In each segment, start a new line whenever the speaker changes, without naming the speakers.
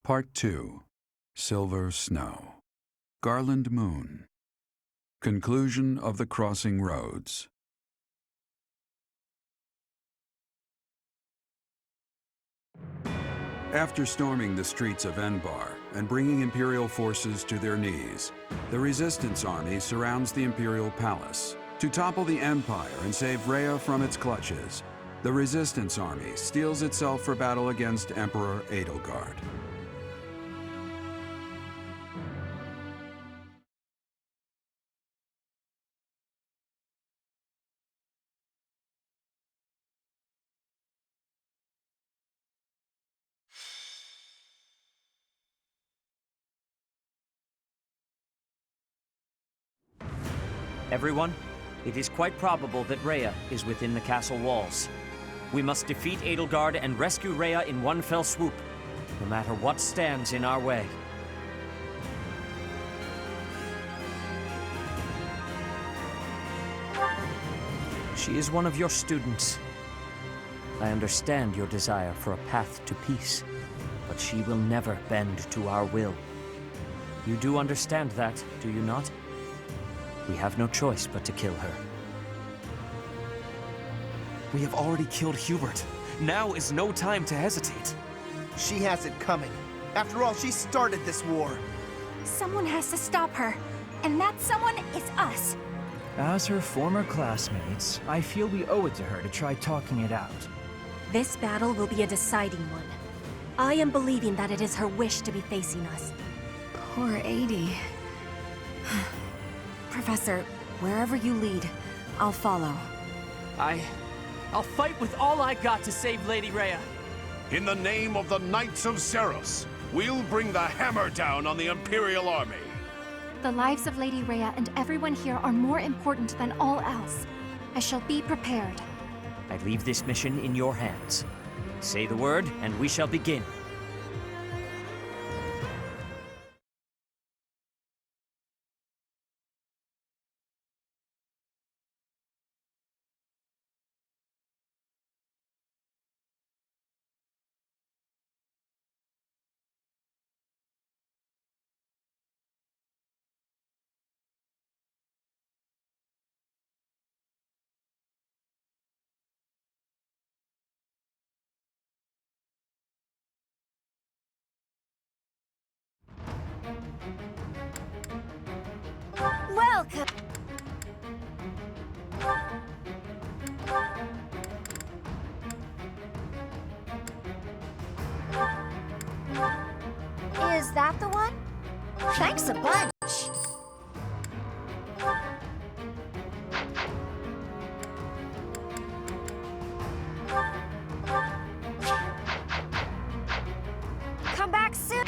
Part 2. Silver Snow. Garland Moon. Conclusion of the Crossing Roads. After storming the streets of Enbar and bringing Imperial forces to their knees, the Resistance Army surrounds the Imperial Palace. To topple the Empire and save Rhea from its clutches, the Resistance Army steels itself for battle against Emperor Edelgard.
Everyone, it is quite probable that Rhea is within the castle walls. We must defeat Edelgard and rescue Rhea in one fell swoop, no matter what stands in our way. She is one of your students. I understand your desire for a path to peace, but she will never bend to our will. You do understand that, do you not? We have no choice but to kill her.
We have already killed Hubert. Now is no time to hesitate.
She has it coming. After all, she started this war.
Someone has to stop her, and that someone is us.
As her former classmates, I feel we owe it to her to try talking it out.
This battle will be a deciding one. I am believing that it is her wish to be facing us. Poor Adie. Professor, wherever you lead, I'll follow.
I'll fight with all I got to save Lady Rhea.
In the name of the Knights of Ceros, we'll bring the hammer down on the Imperial Army.
The lives of Lady Rhea and everyone here are more important than all else. I shall be prepared.
I leave this mission in your hands. Say the word, and we shall begin.
Welcome! Is that the one? Thanks a bunch! Come back soon!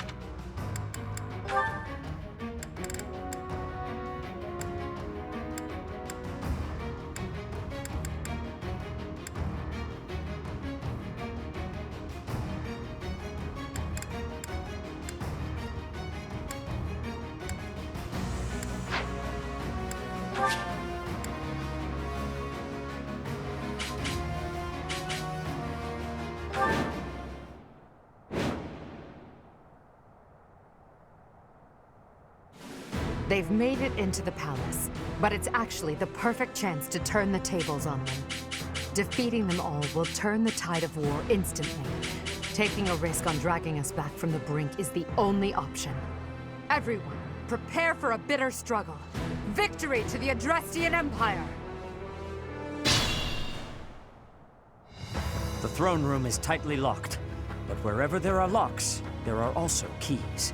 They've made it into the palace, but it's actually the perfect chance to turn the tables on them. Defeating them all will turn the tide of war instantly. Taking a risk on dragging us back from the brink is the only option. Everyone, prepare for a bitter struggle. Victory to the Adrestian Empire!
The throne room is tightly locked, but wherever there are locks, there are also keys.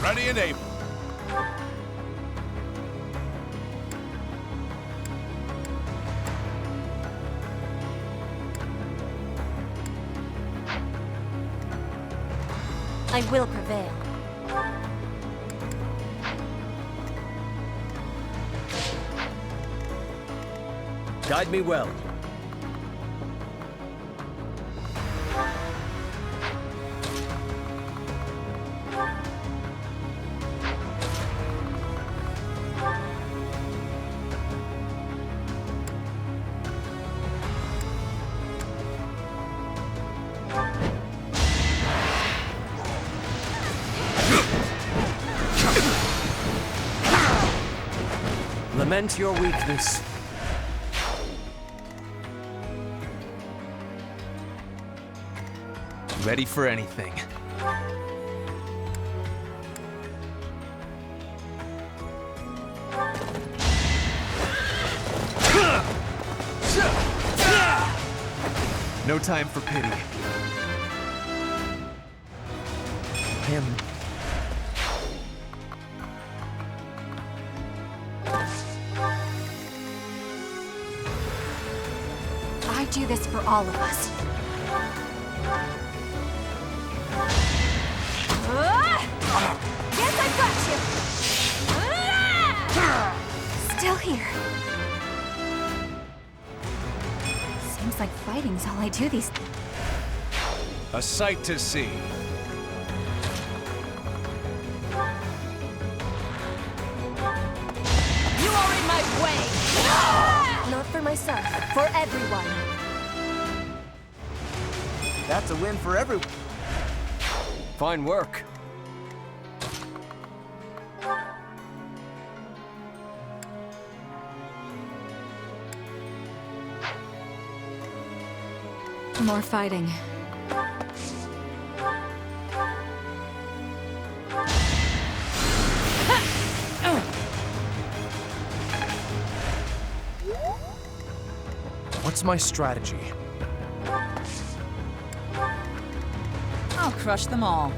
Ready and able.
I will prevail.
Guide me well. lament your weakness.
Ready for anything. No time for pity. Him.
I do this for all of us. Guess I've got you! Still here. Seems like fighting's all I do these...
A sight to see.
You are in my way! Not for myself, for everyone.
That's a win for everyone.
Fine work.
More fighting.
What's my strategy?
I'll crush them all.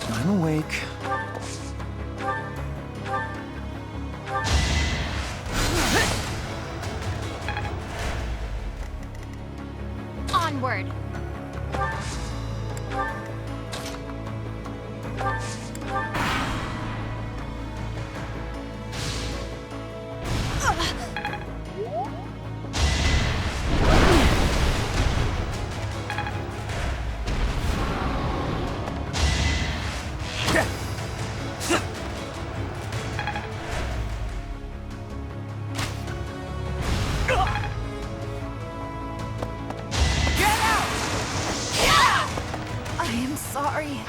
I'm awake.
Onward! I am sorry.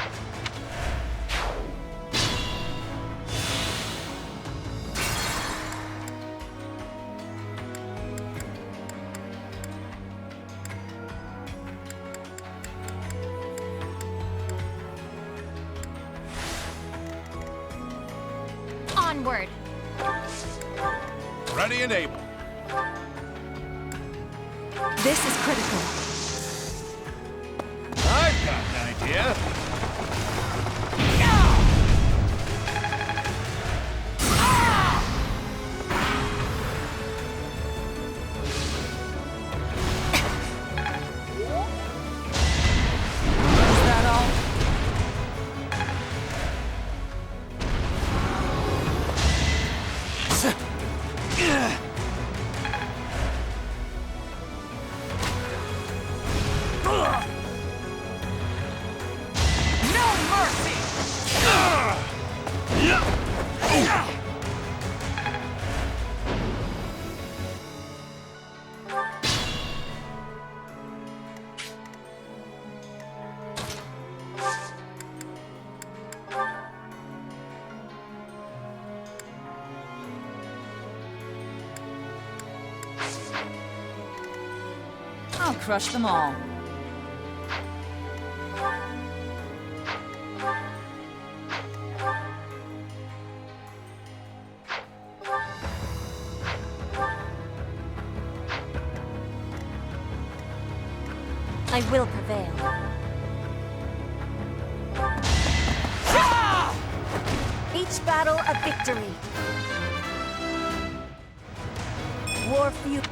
Onward.
Ready and able.
This is critical.
I've got an idea.
Is that all?
No mercy!
I'll crush them all.
I will prevail. Each battle a victory. War feud.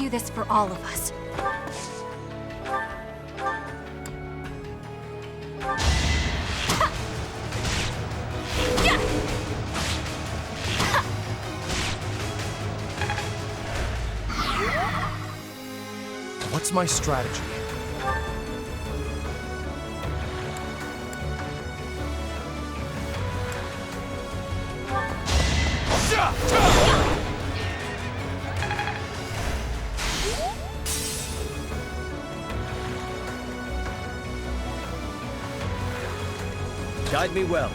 do this for all of us.
What's my strategy?
Guide me well.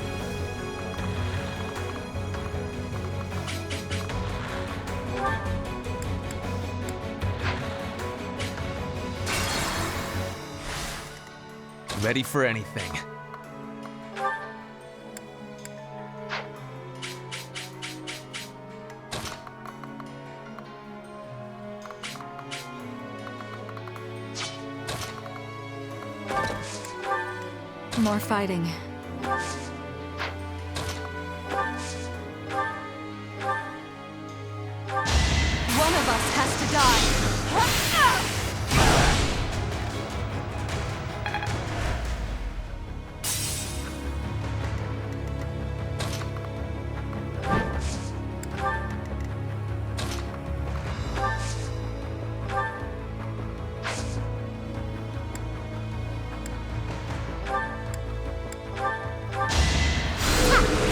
Ready for anything.
More fighting.
One of us has to die.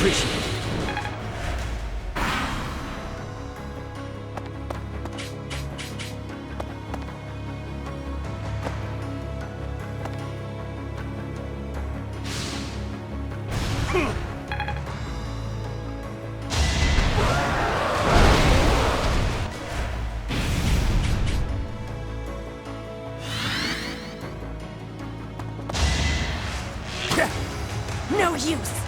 Appreciate it.
No use!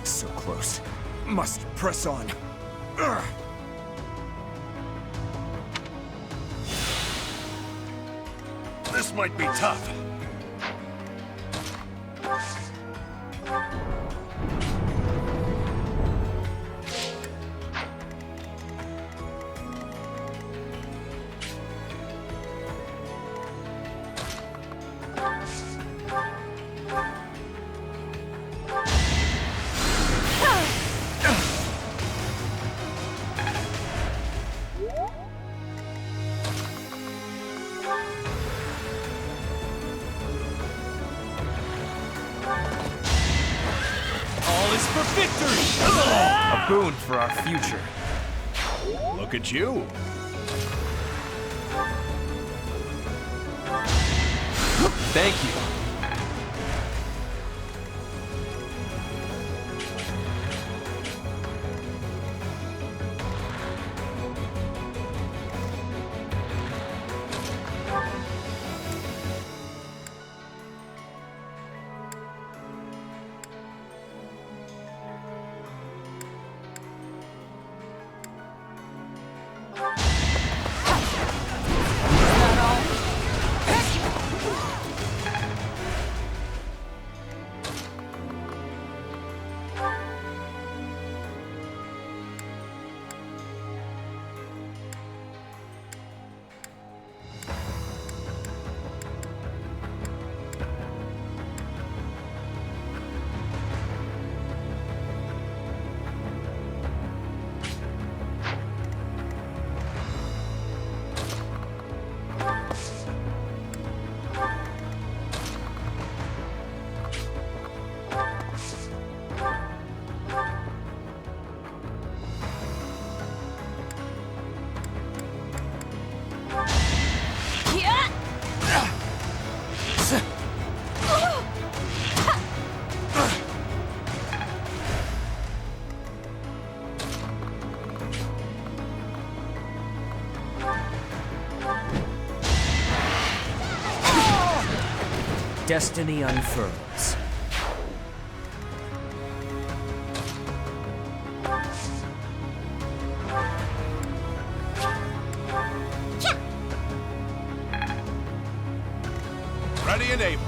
So close. Must press on. Ugh.
This might be tough.
For victory! A boon for our future.
Look at you.
Thank you.
Destiny unfurls.
Ready and able.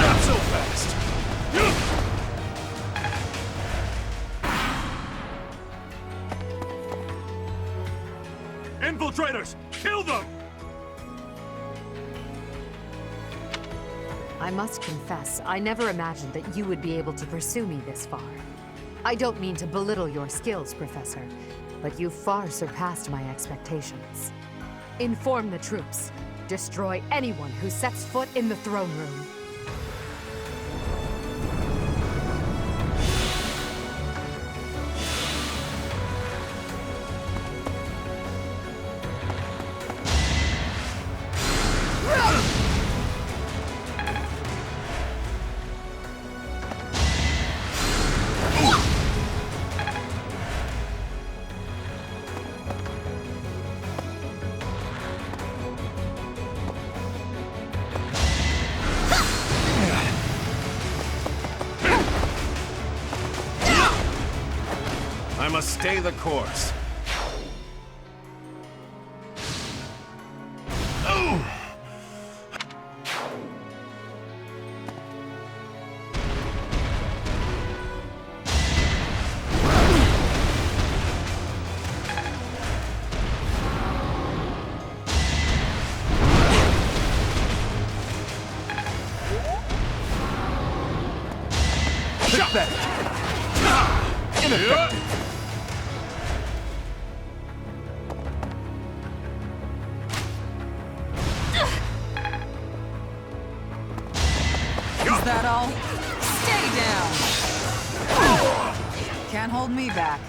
Not so fast. Infiltrators! Kill them!
I must confess, I never imagined that you would be able to pursue me this far. I don't mean to belittle your skills, Professor, but you far surpassed my expectations. Inform the troops. Destroy anyone who sets foot in the throne room.
I must stay the course.
Is that all? Stay down! Can't hold me back.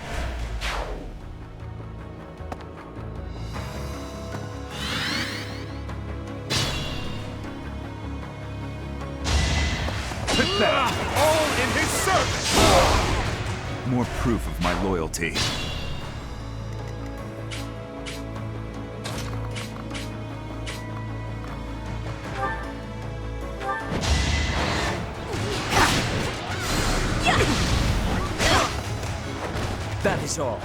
All in his service!
More proof of my loyalty.
That is all.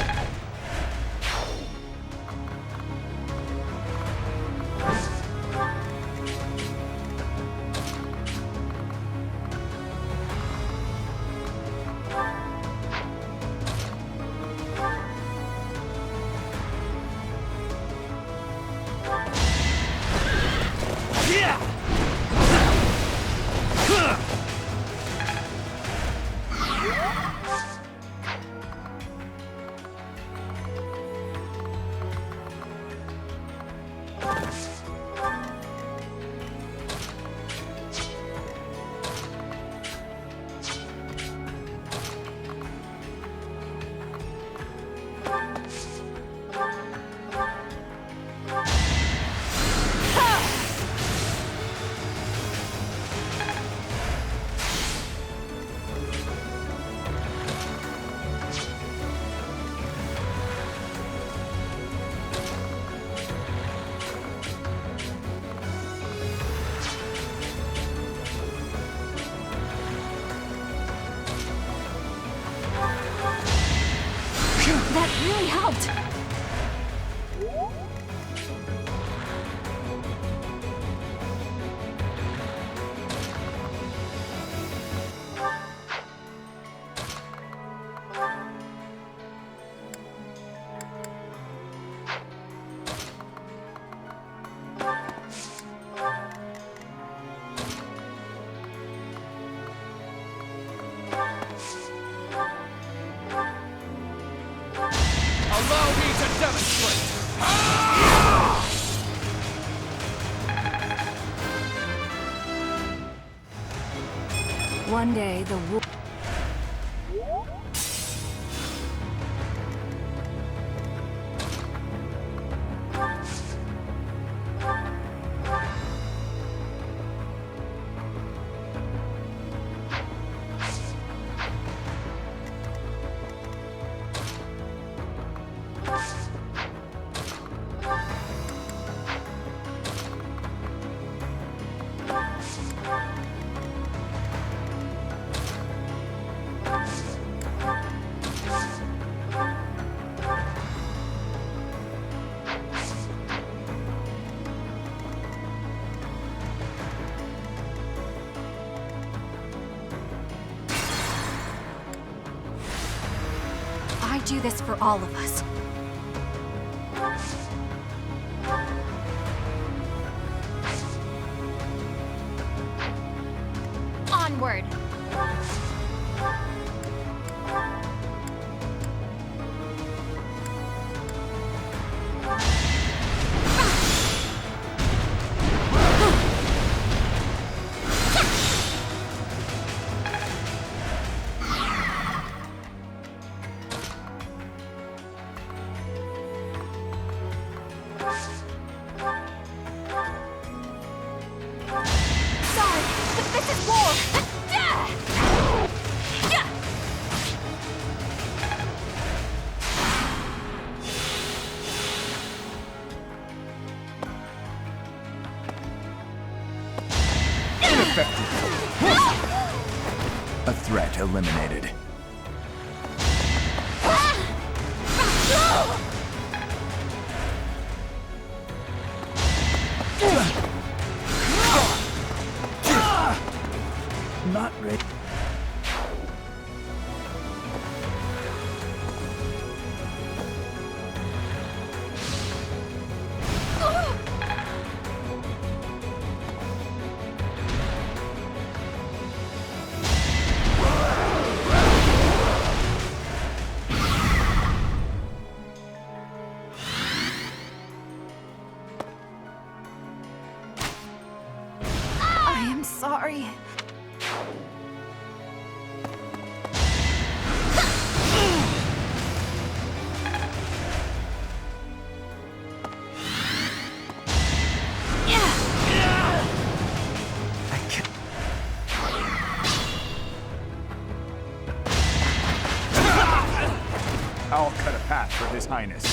That really helped!
Allow me to demonstrate!
One day, the wolf... do this for all of us. Onward!
A threat eliminated.
Not ready.
I am sorry.
I'll cut a path for His Highness.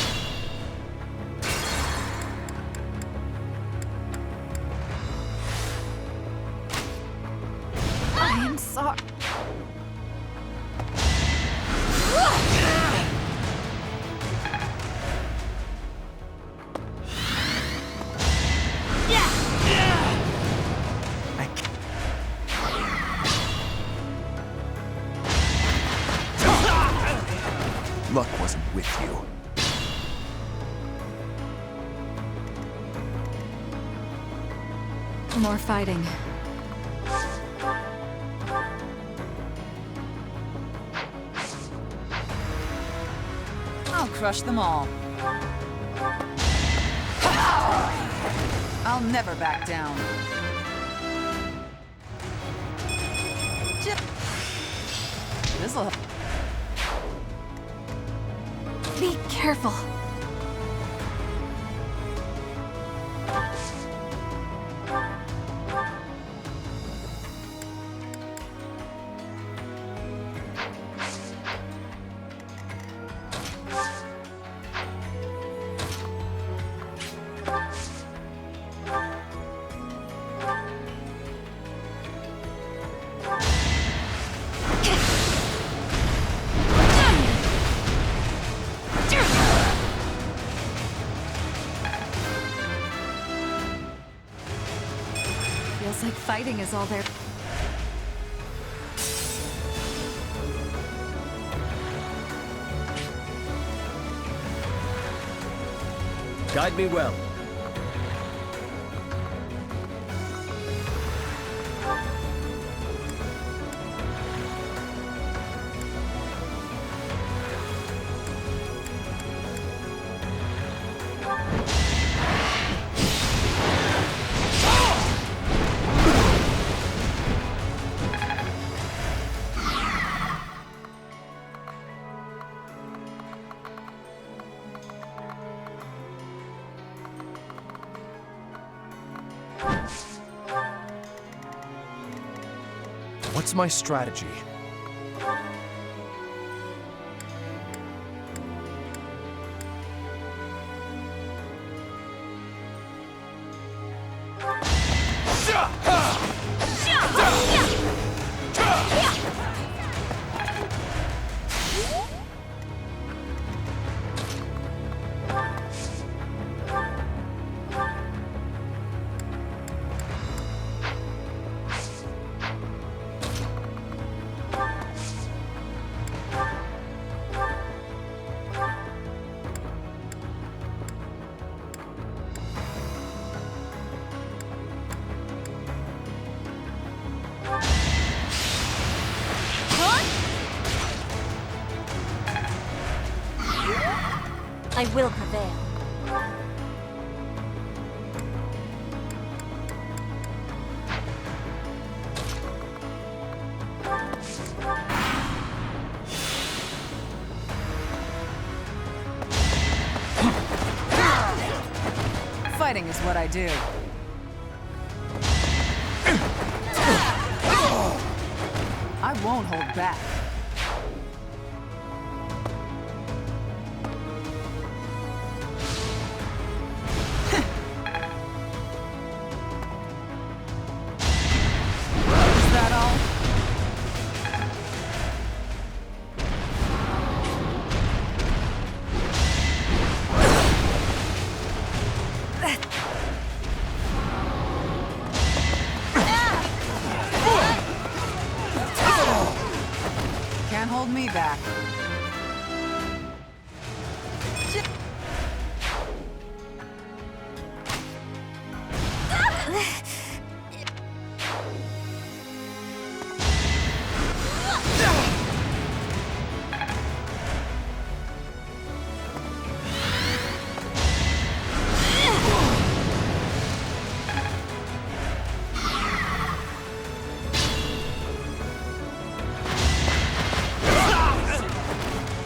I am sorry.
Luck wasn't with you.
More fighting.
I'll crush them all. I'll never back down. This'll...
Be careful. Feels like fighting is all there.
Guide me well.
What's my strategy?
I will prevail.
Fighting is what I do. I won't hold back. Is that all? Can't hold me back.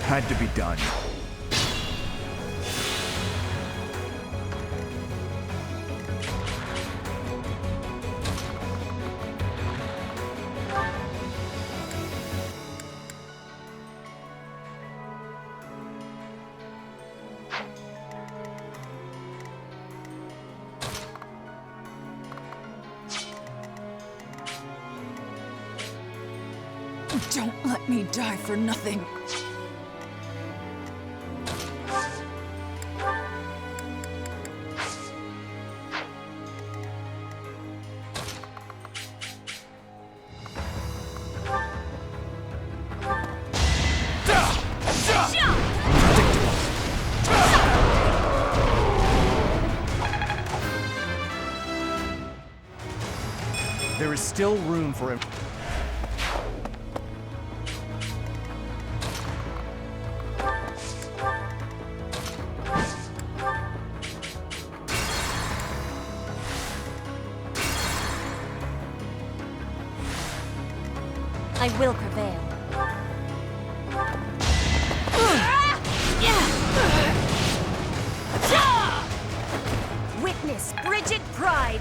Had to be done.
Don't let me die for nothing.
There is still room for him.
I will prevail. Witness Bridget Pride.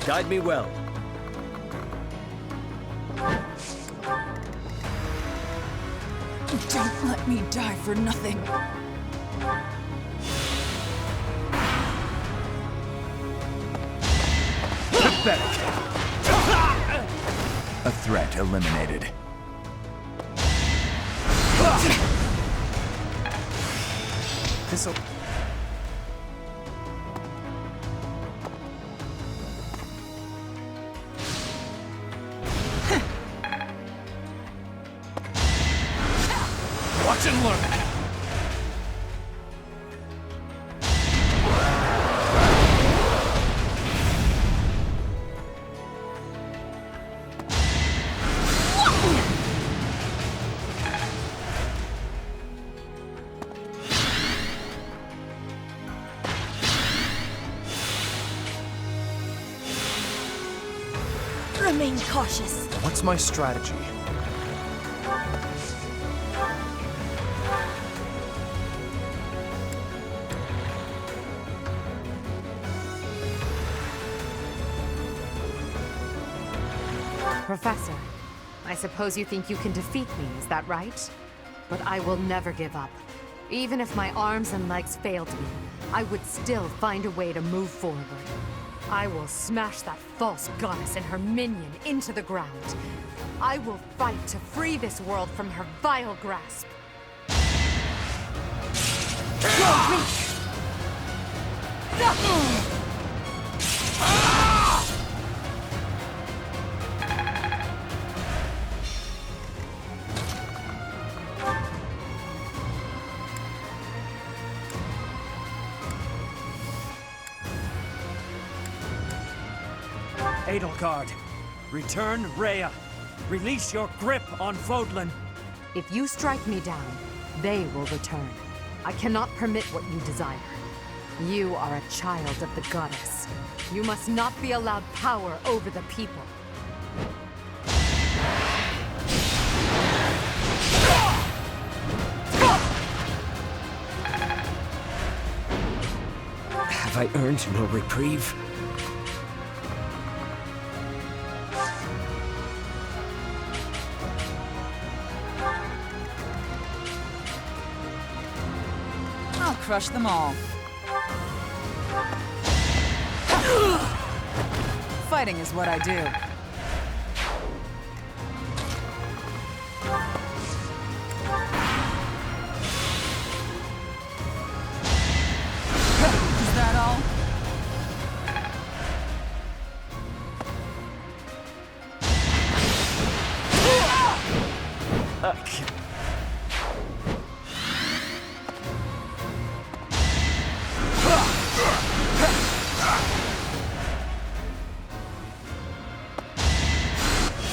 Guide me well.
Don't let me die for nothing.
Pathetic. A threat eliminated.
This'll...
Watch and learn.
Remain cautious.
What's my strategy?
Professor, I suppose you think you can defeat me, is that right? But I will never give up. Even if my arms and legs failed me, I would still find a way to move forward. I will smash that false goddess and her minion into the ground. I will fight to free this world from her vile grasp.
Edelgard, return Rhea. Release your grip on Vodlin.
If you strike me down, they will return. I cannot permit what you desire. You are a child of the goddess. You must not be allowed power over the people.
Have I earned no reprieve?
I'll crush them all. Fighting is what I do. Is that all?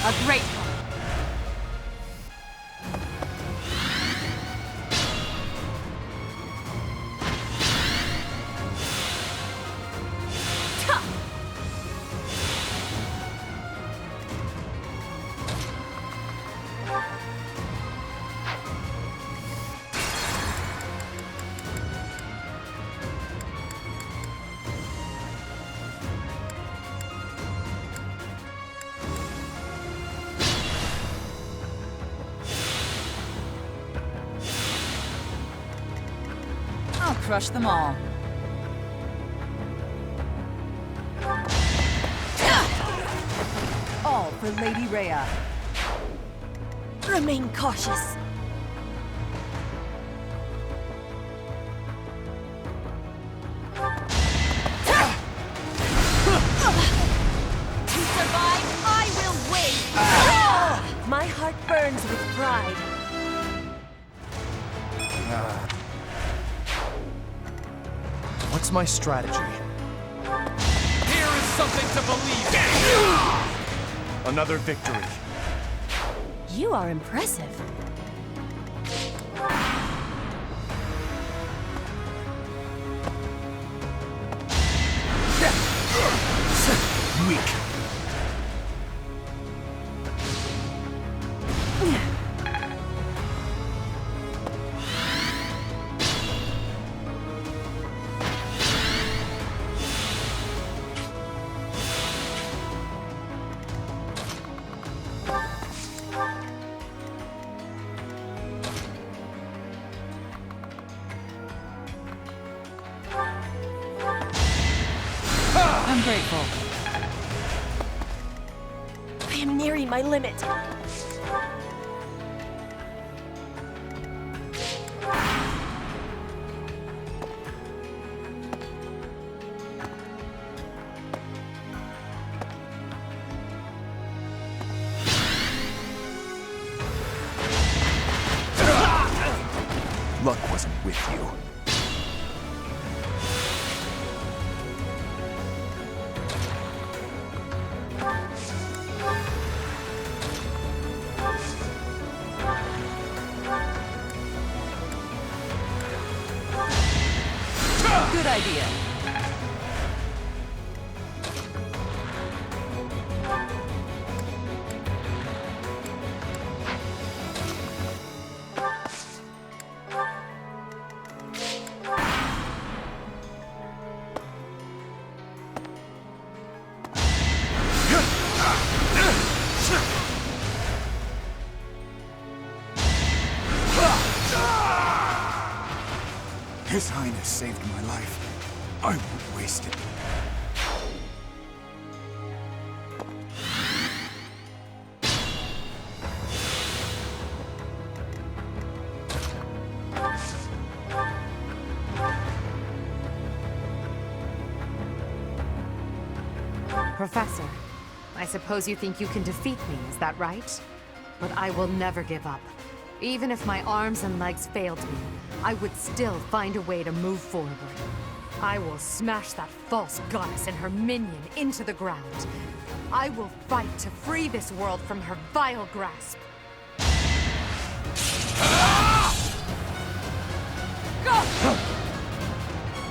A great one.
I'll crush them all. All for Lady Rhea.
Remain cautious. To survive, I will win! My heart burns with pride.
What's my strategy?
Here is something to believe in!
Another victory.
You are impressive.
Weak.
I'm grateful.
I am nearing my limit.
Luck wasn't with you.
Good idea.
His Highness saved my life. I won't waste it.
Professor, I suppose you think you can defeat me, is that right? But I will never give up. Even if my arms and legs failed me, I would still find a way to move forward. I will smash that false goddess and her minion into the ground. I will fight to free this world from her vile grasp.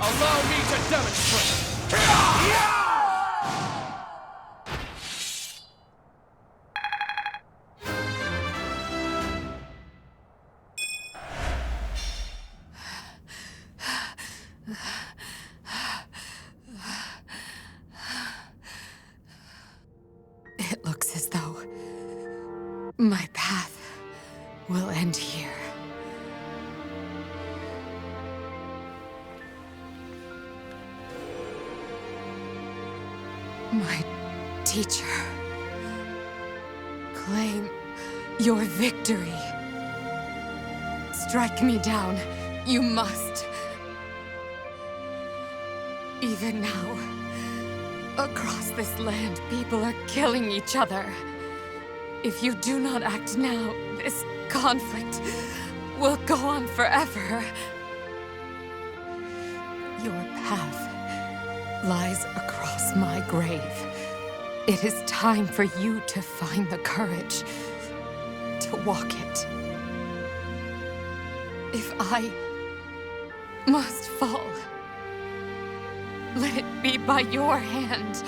Allow me to demonstrate!
It looks as though my path will end here. My teacher, claim your victory. Strike me down, you must. Even now, across this land, people are killing each other. If you do not act now, this conflict will go on forever. Your path lies across my grave. It is time for you to find the courage to walk it. If I must fall, let it be by your hand.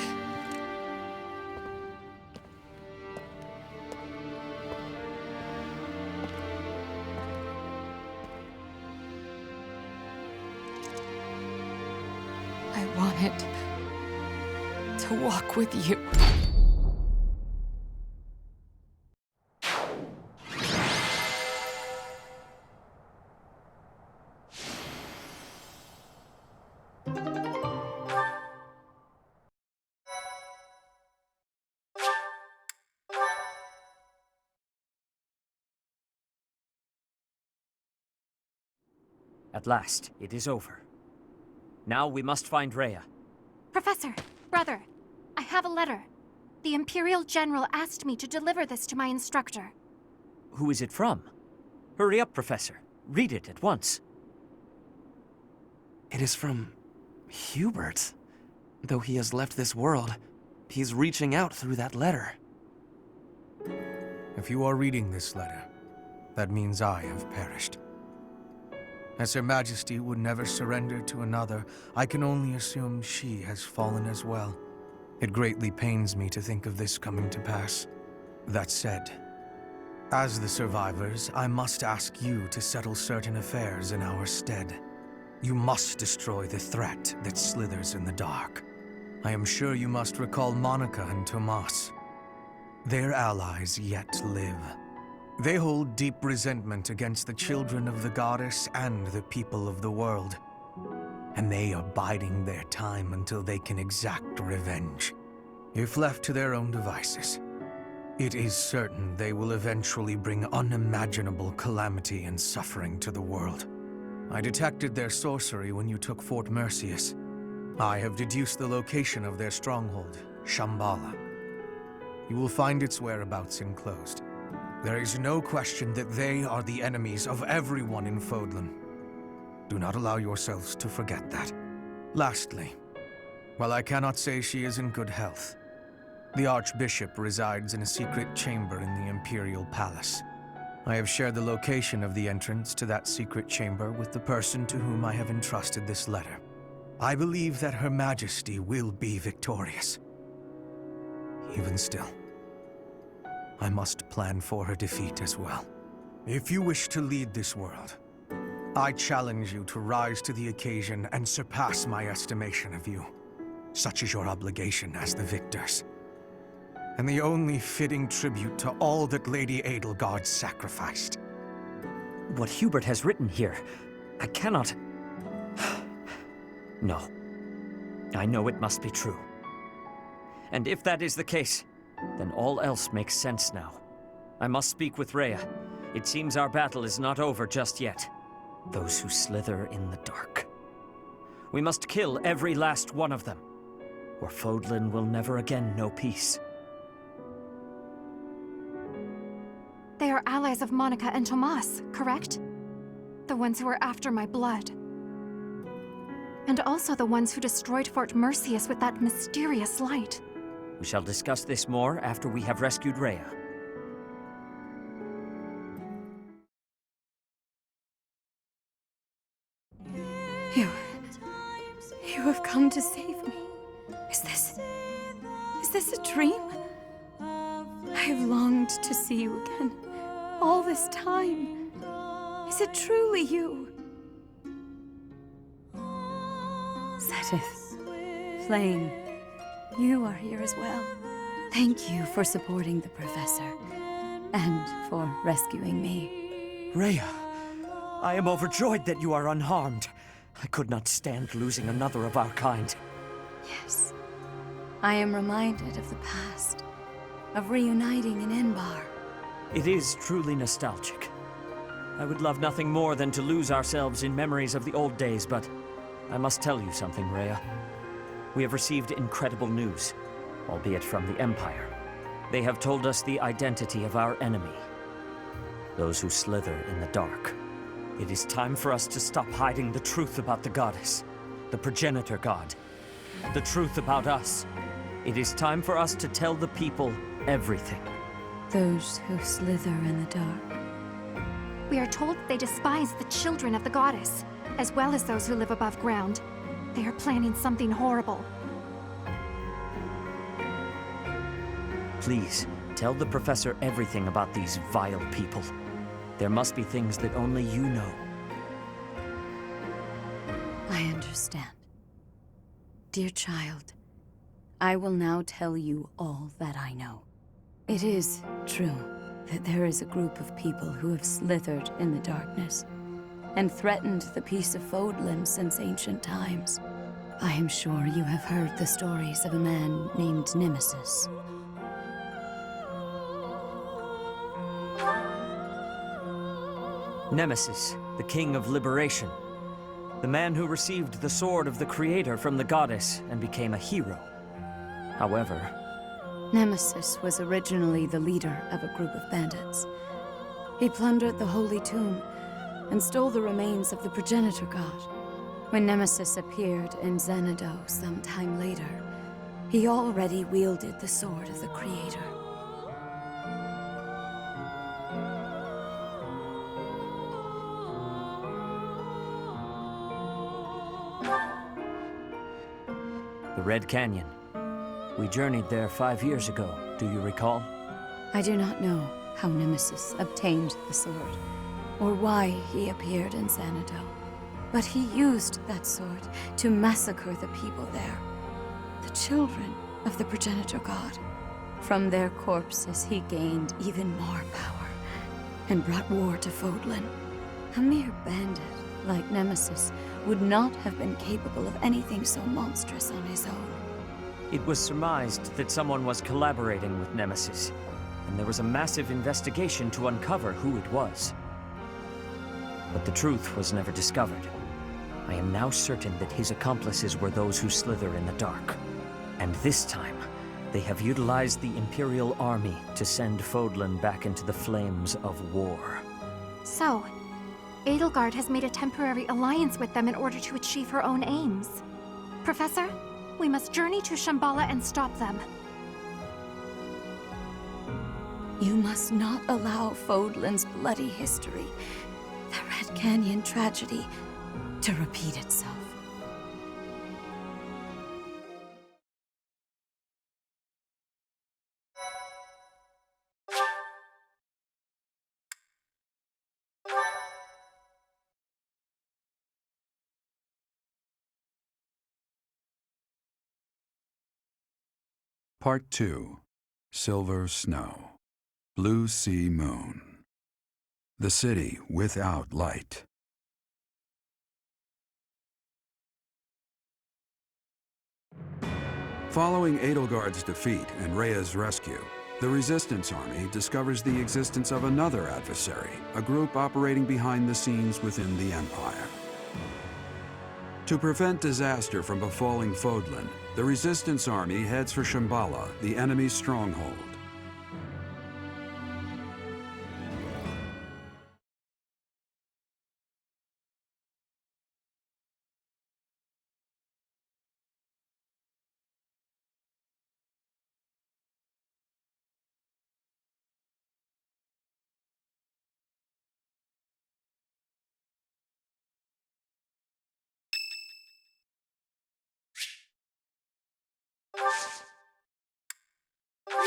I wanted to walk with you.
At last, it is over. Now we must find Rhea.
Professor, brother, I have a letter. The Imperial General asked me to deliver this to my instructor.
Who is it from? Hurry up, Professor. Read it at once.
It is from Hubert. Though he has left this world, he's reaching out through that letter.
If you are reading this letter, that means I have perished. As Her Majesty would never surrender to another, I can only assume she has fallen as well. It greatly pains me to think of this coming to pass. That said, as the survivors, I must ask you to settle certain affairs in our stead. You must destroy the threat that slithers in the dark. I am sure you must recall Monica and Tomas. Their allies yet live. They hold deep resentment against the children of the goddess and the people of the world. And they are biding their time until they can exact revenge. If left to their own devices, it is certain they will eventually bring unimaginable calamity and suffering to the world. I detected their sorcery when you took Fort Mercius. I have deduced the location of their stronghold, Shambhala. You will find its whereabouts enclosed. There is no question that they are the enemies of everyone in Fodlan. Do not allow yourselves to forget that. Lastly, while I cannot say she is in good health, the Archbishop resides in a secret chamber in the Imperial Palace. I have shared the location of the entrance to that secret chamber with the person to whom I have entrusted this letter. I believe that Her Majesty will be victorious. Even still, I must plan for her defeat as well. If you wish to lead this world, I challenge you to rise to the occasion and surpass my estimation of you. Such is your obligation as the victors. And the only fitting tribute to all that Lady Edelgard sacrificed.
What Hubert has written here, I cannot... No. I know it must be true. And if that is the case, then all else makes sense now. I must speak with Rhea. It seems our battle is not over just yet. Those who slither in the dark. We must kill every last one of them, or Fodlan will never again know peace.
They are allies of Monica and Tomas, correct? The ones who were after my blood. And also the ones who destroyed Fort Mercius with that mysterious light.
We shall discuss this more after we have rescued Rhea.
You have come to save me. Is this a dream? I have longed to see you again all this time. Is it truly you? Sedith, Flame, you are here as well. Thank you for supporting the Professor, and for rescuing me.
Rhea, I am overjoyed that you are unharmed. I could not stand losing another of our kind.
Yes. I am reminded of the past, of reuniting in Enbar.
It is truly nostalgic. I would love nothing more than to lose ourselves in memories of the old days, but I must tell you something, Rhea. We have received incredible news, albeit from the Empire. They have told us the identity of our enemy, those who slither in the dark. It is time for us to stop hiding the truth about the goddess, the progenitor god, the truth about us. It is time for us to tell the people everything.
Those who slither in the dark.
We are told they despise the children of the goddess, as well as those who live above ground. They are planning something horrible.
Please, tell the Professor everything about these vile people. There must be things that only you know.
I understand. Dear child, I will now tell you all that I know. It is true that there is a group of people who have slithered in the darkness and threatened the peace of Fodlan since ancient times. I am sure you have heard the stories of a man named Nemesis.
Nemesis, the King of Liberation. The man who received the sword of the Creator from the goddess and became a hero. However,
Nemesis was originally the leader of a group of bandits. He plundered the Holy Tomb and stole the remains of the progenitor god. When Nemesis appeared in Xanadu some time later, he already wielded the sword of the Creator.
the Red Canyon. We journeyed there 5 years ago, do you recall?
I do not know how Nemesis obtained the sword, or why he appeared in Xanadu. But he used that sword to massacre the people there, the children of the progenitor god. From their corpses he gained even more power, and brought war to Fodlan. A mere bandit like Nemesis would not have been capable of anything so monstrous on his own.
It was surmised that someone was collaborating with Nemesis, and there was a massive investigation to uncover who it was. But the truth was never discovered. I am now certain that his accomplices were those who slither in the dark. And this time, they have utilized the Imperial Army to send Fodlan back into the flames of war.
So, Edelgard has made a temporary alliance with them in order to achieve her own aims. Professor, we must journey to Shambhala and stop them.
You must not allow Fodlan's bloody history, the Red Canyon tragedy, to repeat itself.
Part 2. Silver Snow. Blue Sea Moon. The city without light. Following Edelgard's defeat and Rhea's rescue, the Resistance Army discovers the existence of another adversary, a group operating behind the scenes within the Empire. To prevent disaster from befalling Fodlan, the Resistance Army heads for Shambhala, the enemy's stronghold.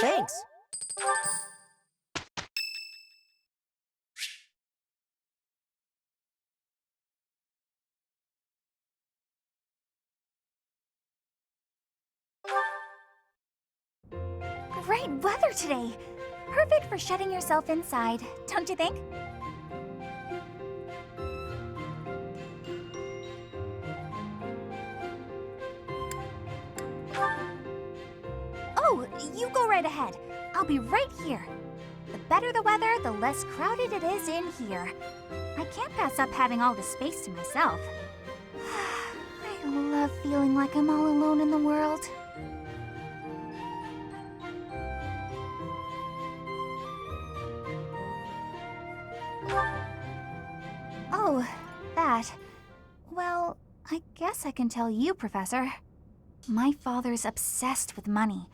Thanks.
Great weather today. Perfect for shutting yourself inside, don't you think? Oh, you go right ahead. I'll be right here. The better the weather, the less crowded it is in here. I can't pass up having all this space to myself. I love feeling like I'm all alone in the world. Oh, that. Well, I guess I can tell you, Professor. My father's obsessed with money.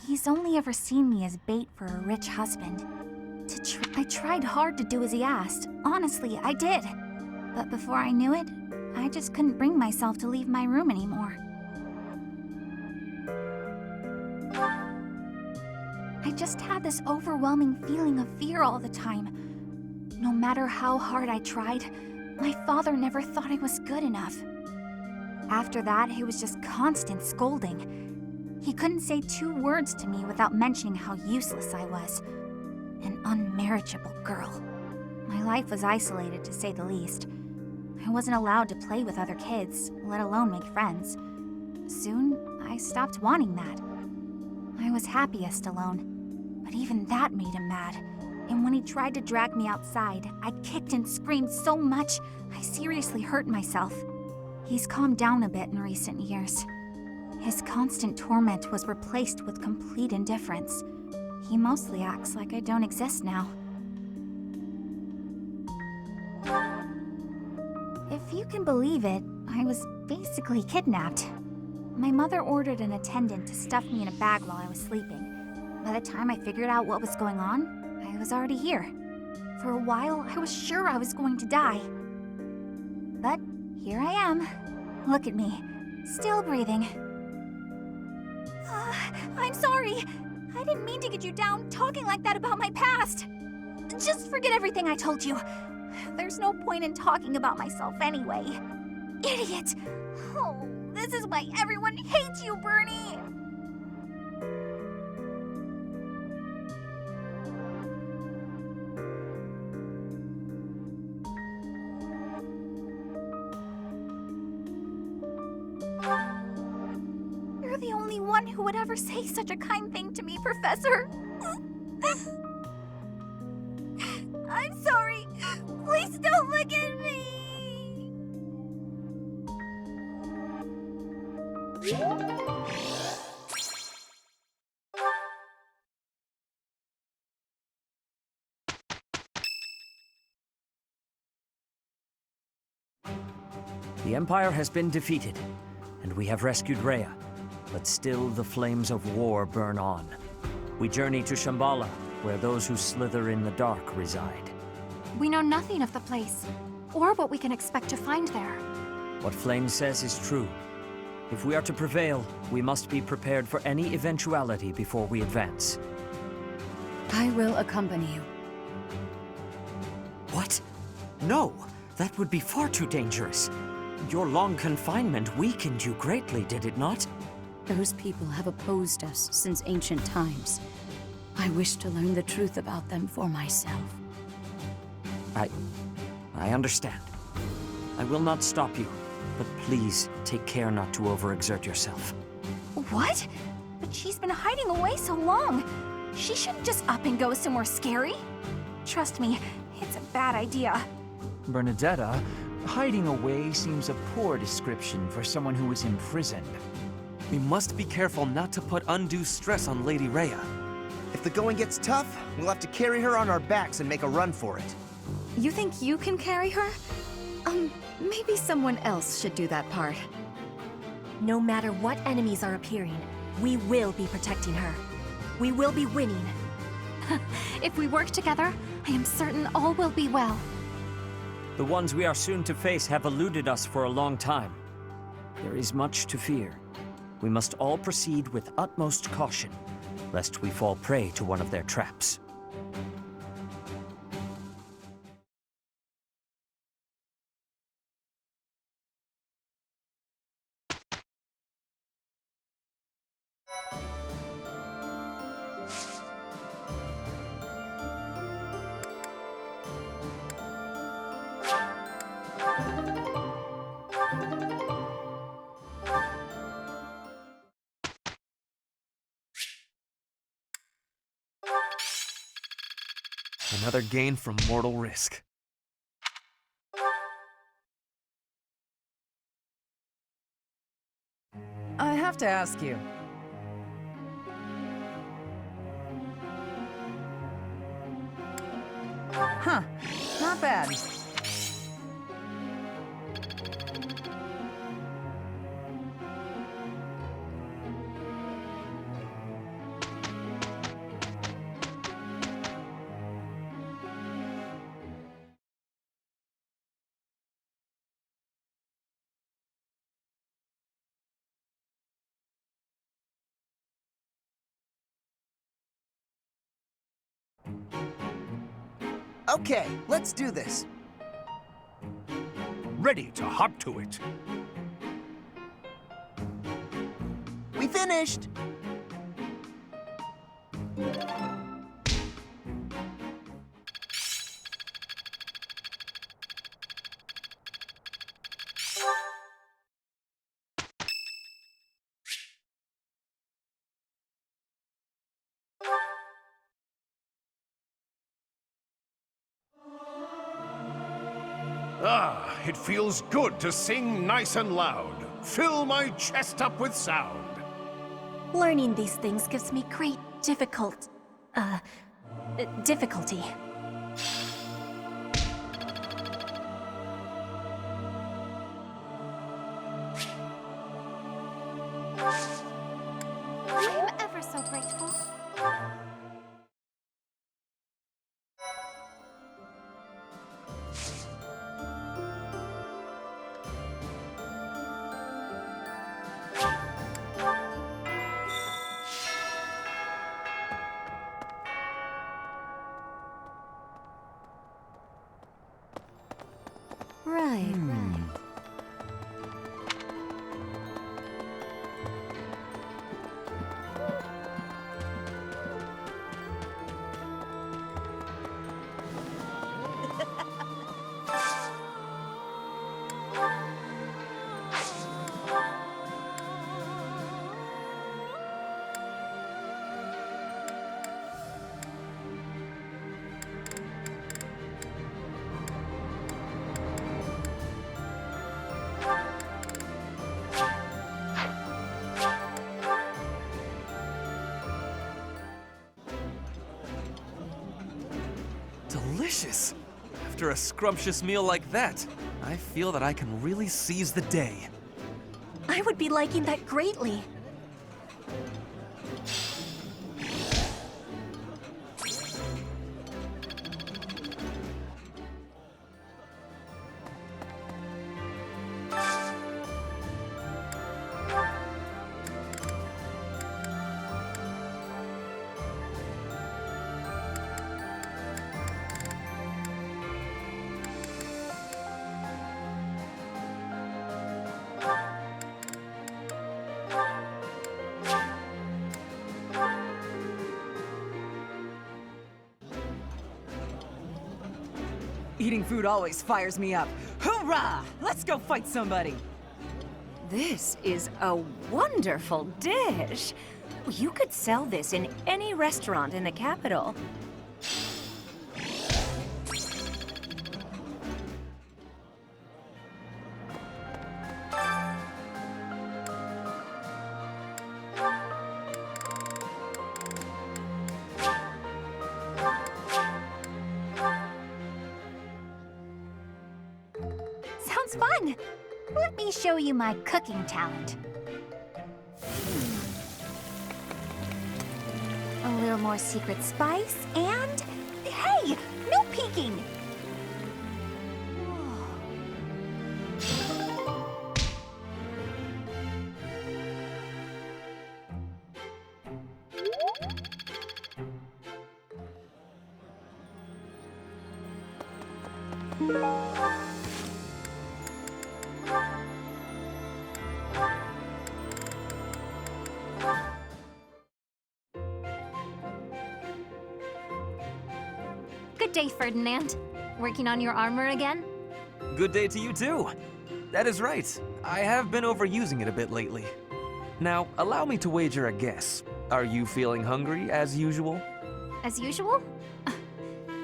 He's only ever seen me as bait for a rich husband. I tried hard to do as he asked. Honestly, I did. But before I knew it, I just couldn't bring myself to leave my room anymore. I just had this overwhelming feeling of fear all the time. No matter how hard I tried, my father never thought I was good enough. After that, it was just constant scolding. He couldn't say 2 words to me without mentioning how useless I was. An unmarriageable girl. My life was isolated, to say the least. I wasn't allowed to play with other kids, let alone make friends. Soon, I stopped wanting that. I was happiest alone, but even that made him mad. And when he tried to drag me outside, I kicked and screamed so much, I seriously hurt myself. He's calmed down a bit in recent years. His constant torment was replaced with complete indifference. He mostly acts like I don't exist now. If you can believe it, I was basically kidnapped. My mother ordered an attendant to stuff me in a bag while I was sleeping. By the time I figured out what was going on, I was already here. For a while, I was sure I was going to die. But here I am. Look at me, still breathing. I'm sorry. I didn't mean to get you down talking like that about my past. Just forget everything I told you. There's no point in talking about myself anyway. Idiot! Oh, this is why everyone hates you, Bernie! You're the only one who would ever say such a kind thing to me, Professor. I'm sorry. Please don't look at me.
The Empire has been defeated, and we have rescued Rhea. But still the flames of war burn on. We journey to Shambhala, where those who slither in the dark reside.
We know nothing of the place, or what we can expect to find there.
What Flame says is true. If we are to prevail, we must be prepared for any eventuality before we advance.
I will accompany you.
What? No, that would be far too dangerous. Your long confinement weakened you greatly, did it not?
Those people have opposed us since ancient times. I wish to learn the truth about them for myself.
I understand. I will not stop you, but please take care not to overexert yourself.
What? But she's been hiding away so long. She shouldn't just up and go somewhere scary. Trust me, it's a bad idea.
Bernadetta, hiding away seems a poor description for someone who is imprisoned.
We must be careful not to put undue stress on Lady Rhea.
If the going gets tough, we'll have to carry her on our backs and make a run for it.
You think you can carry her? Maybe someone else should do that part.
No matter what enemies are appearing, we will be protecting her. We will be winning.
If we work together, I am certain all will be well.
The ones we are soon to face have eluded us for a long time. There is much to fear. We must all proceed with utmost caution, lest we fall prey to one of their traps.
Another gain from mortal risk.
I have to ask you. Huh, not bad.
Okay, let's do this.
Ready to hop to it.
We finished!
Ah, it feels good to sing nice and loud. Fill my chest up with sound.
Learning these things gives me great difficulty.
I'm ever so grateful.
Right.
Delicious! After a scrumptious meal like that, I feel that I can really seize the day.
I would be liking that greatly.
Eating food always fires me up. Hoorah! Let's go fight somebody!
This is a wonderful dish. You could sell this in any restaurant in the capital.
Sounds fun! Let me show you my cooking talent. A little more secret spice, and... Hey! No peeking!
Good day, Ferdinand. Working on your armor again?
Good day to you too. That is right. I have been overusing it a bit lately. Now, allow me to wager a guess. Are you feeling hungry as usual?
As usual?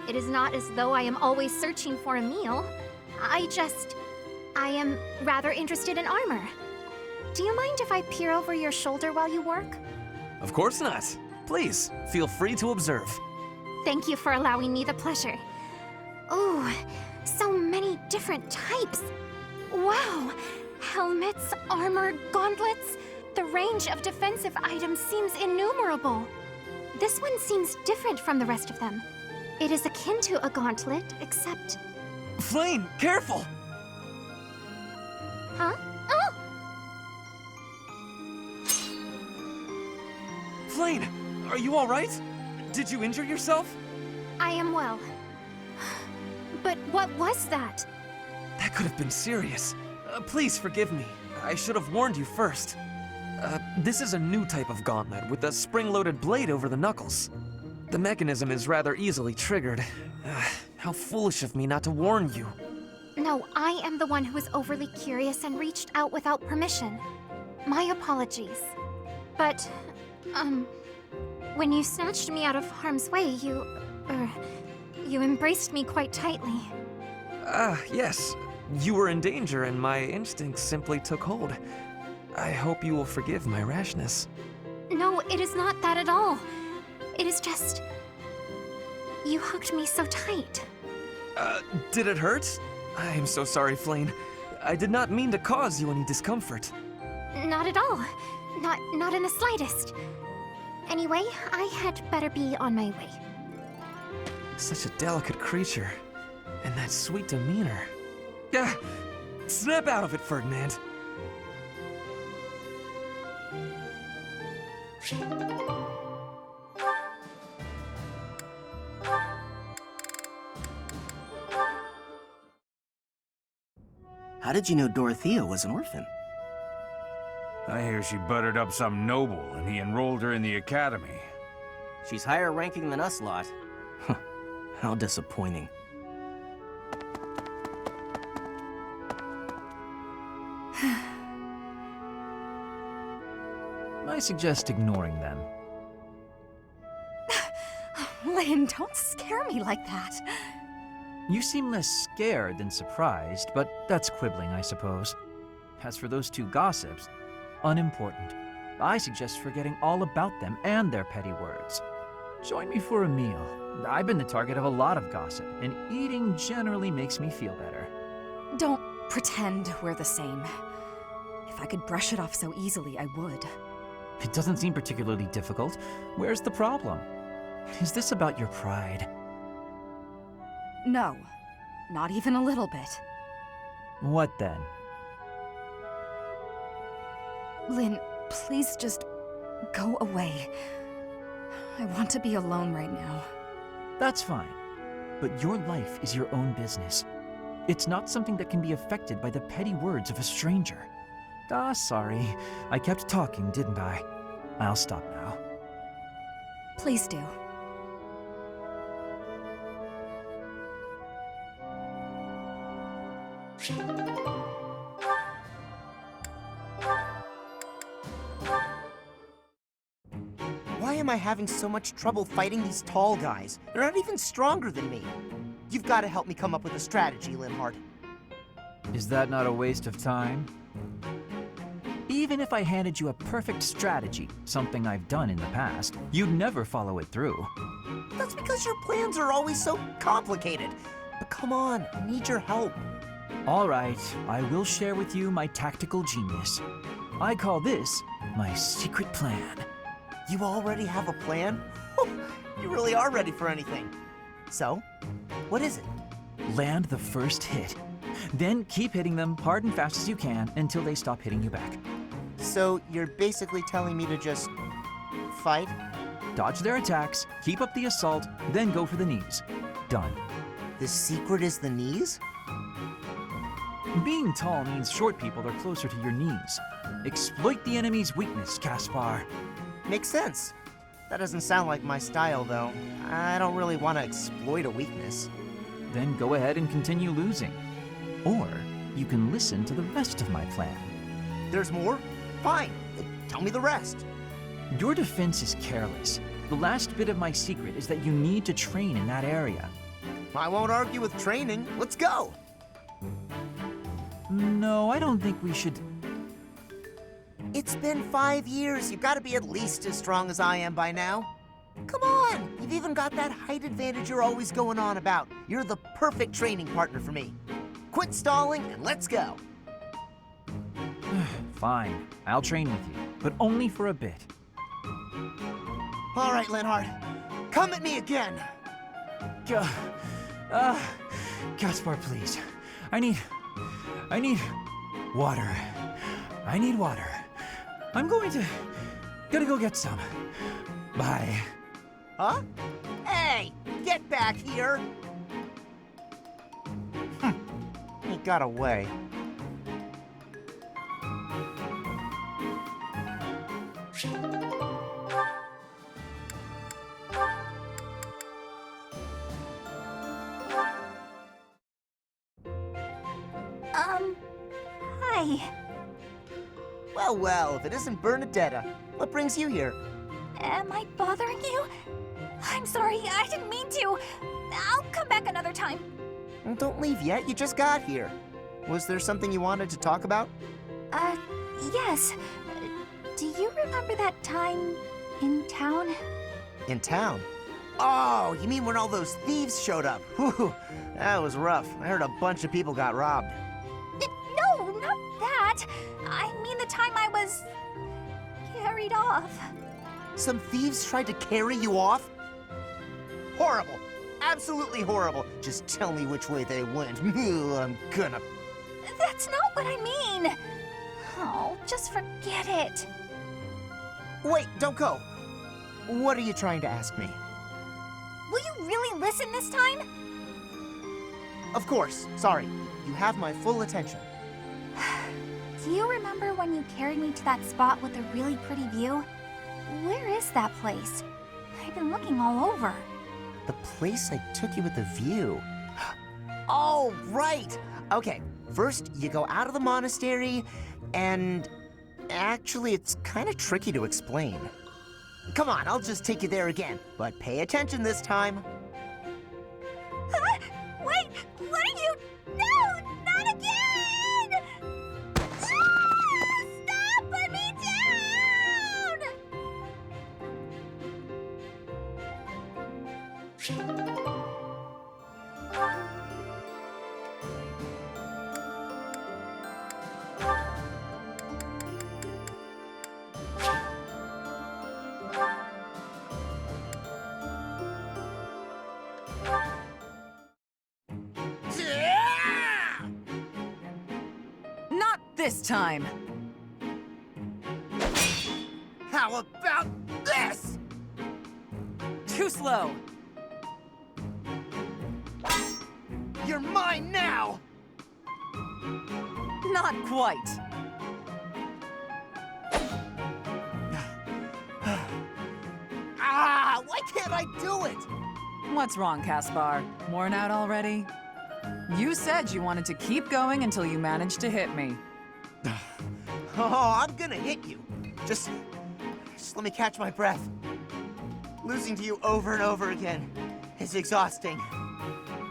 It is not as though I am always searching for a meal. I am rather interested in armor. Do you mind if I peer over your shoulder while you work?
Of course not. Please, feel free to observe.
Thank you for allowing me the pleasure. Oh, so many different types. Wow! Helmets, armor, gauntlets. The range of defensive items seems innumerable. This one seems different from the rest of them. It is akin to a gauntlet, except...
Flame, careful!
Huh? Oh!
Flame, are you all right? Did you injure yourself?
I am well. But what was that?
That could have been serious. Please forgive me. I should have warned you first. This is a new type of gauntlet with a spring-loaded blade over the knuckles. The mechanism is rather easily triggered. How foolish of me not to warn you.
No, I am the one who was overly curious and reached out without permission. My apologies. But, when you snatched me out of harm's way, you embraced me quite tightly.
Yes. You were in danger and my instincts simply took hold. I hope you will forgive my rashness.
No, it is not that at all. It is just... you hugged me so tight.
Did it hurt? I am so sorry, Flame. I did not mean to cause you any discomfort.
Not at all. Not in the slightest. Anyway, I had better be on my way.
Such a delicate creature. And that sweet demeanor. Snap out of it, Ferdinand.
How did you know Dorothea was an orphan?
I hear she buttered up some noble and he enrolled her in the academy.
She's higher ranking than us lot. How disappointing.
I suggest ignoring them.
Lynn, don't scare me like that.
You seem less scared than surprised, but that's quibbling, I suppose. As for those two gossips, unimportant. I suggest forgetting all about them and their petty words. Join me for a meal. I've been the target of a lot of gossip, and eating generally makes me feel better.
Don't pretend we're the same. If I could brush it off so easily, I would.
It doesn't seem particularly difficult. Where's the problem? Is this about your pride?
No, not even a little bit.
What then?
Lynn, please just go away. I want to be alone right now.
That's fine. But your life is your own business. It's not something that can be affected by the petty words of a stranger. Sorry. I kept talking, didn't I? I'll stop now.
Please do.
Why am I having so much trouble fighting these tall guys? They're not even stronger than me. You've got to help me come up with a strategy, Linhardt.
Is that not a waste of time? Even if I handed you a perfect strategy, something I've done in the past, you'd never follow it through.
That's because your plans are always so complicated. But come on, I need your help.
All right, I will share with you my tactical genius. I call this my secret plan.
You already have a plan? You really are ready for anything. So, what is it?
Land the first hit. Then keep hitting them hard and fast as you can until they stop hitting you back.
So, you're basically telling me to just fight?
Dodge their attacks, keep up the assault, then go for the knees. Done.
The secret is the knees?
Being tall means short people are closer to your knees. Exploit the enemy's weakness, Caspar.
Makes sense. That doesn't sound like my style, though. I don't really want to exploit a weakness.
Then go ahead and continue losing. Or you can listen to the rest of my plan.
There's more? Fine. Tell me the rest.
Your defense is careless. The last bit of my secret is that you need to train in that area.
I won't argue with training. Let's go!
No, I don't think we should...
It's been 5 years. You've got to be at least as strong as I am by now. Come on! You've even got that height advantage you're always going on about. You're the perfect training partner for me. Quit stalling and let's go.
Fine. I'll train with you, but only for a bit.
All right, Linhardt. Come at me again.
Caspar, please. I need water. I need water. I'm gotta go get some. Bye.
Huh? Hey, get back here. He got away.
Hi.
Well, if it isn't Bernadetta, what brings you here?
Am I bothering you? I'm sorry, I didn't mean to. I'll come back another time.
Don't leave yet, you just got here. Was there something you wanted to talk about?
Yes. Do you remember that time in town?
In town? Oh, you mean when all those thieves showed up? Whew, that was rough. I heard a bunch of people got robbed.
No, not that. I mean the time I was carried off.
Some thieves tried to carry you off? Horrible. Absolutely horrible. Just tell me which way they went. I'm gonna...
That's not what I mean. Oh, just forget it.
Wait, don't go. What are you trying to ask me?
Will you really listen this time?
Of course. Sorry. You have my full attention.
Do you remember when you carried me to that spot with a really pretty view? Where is that place? I've been looking all over.
The place I took you with the view. Oh, right! Okay, first you go out of the monastery, and... Actually, it's kind of tricky to explain. Come on, I'll just take you there again, but pay attention this time.
Wait, what are you... No, not again! Stop! Put me
Not this time.
How about this?
Too slow.
You're mine now!
Not quite.
Why can't I do it?
What's wrong, Caspar? Worn out already? You said you wanted to keep going until you managed to hit me.
Oh, I'm gonna hit you. Just let me catch my breath. Losing to you over and over again is exhausting.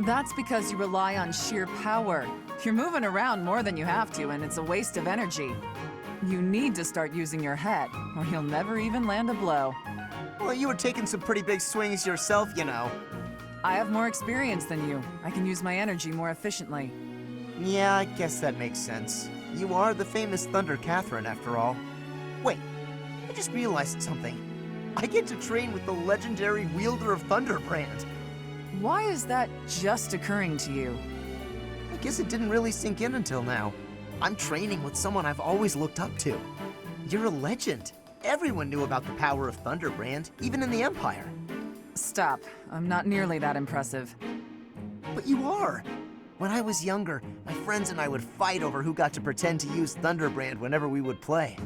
That's because you rely on sheer power. You're moving around more than you have to, and it's a waste of energy. You need to start using your head, or you'll never even land a blow.
Well, you were taking some pretty big swings yourself, you know.
I have more experience than you. I can use my energy more efficiently.
Yeah, I guess that makes sense. You are the famous Thunder Catherine, after all. Wait, I just realized something. I get to train with the legendary wielder of Thunderbrand.
Why is that just occurring to you?
I guess it didn't really sink in until now. I'm training with someone I've always looked up to. You're a legend. Everyone knew about the power of Thunderbrand, even in the Empire.
Stop. I'm not nearly that impressive.
But you are. When I was younger, my friends and I would fight over who got to pretend to use Thunderbrand whenever we would play.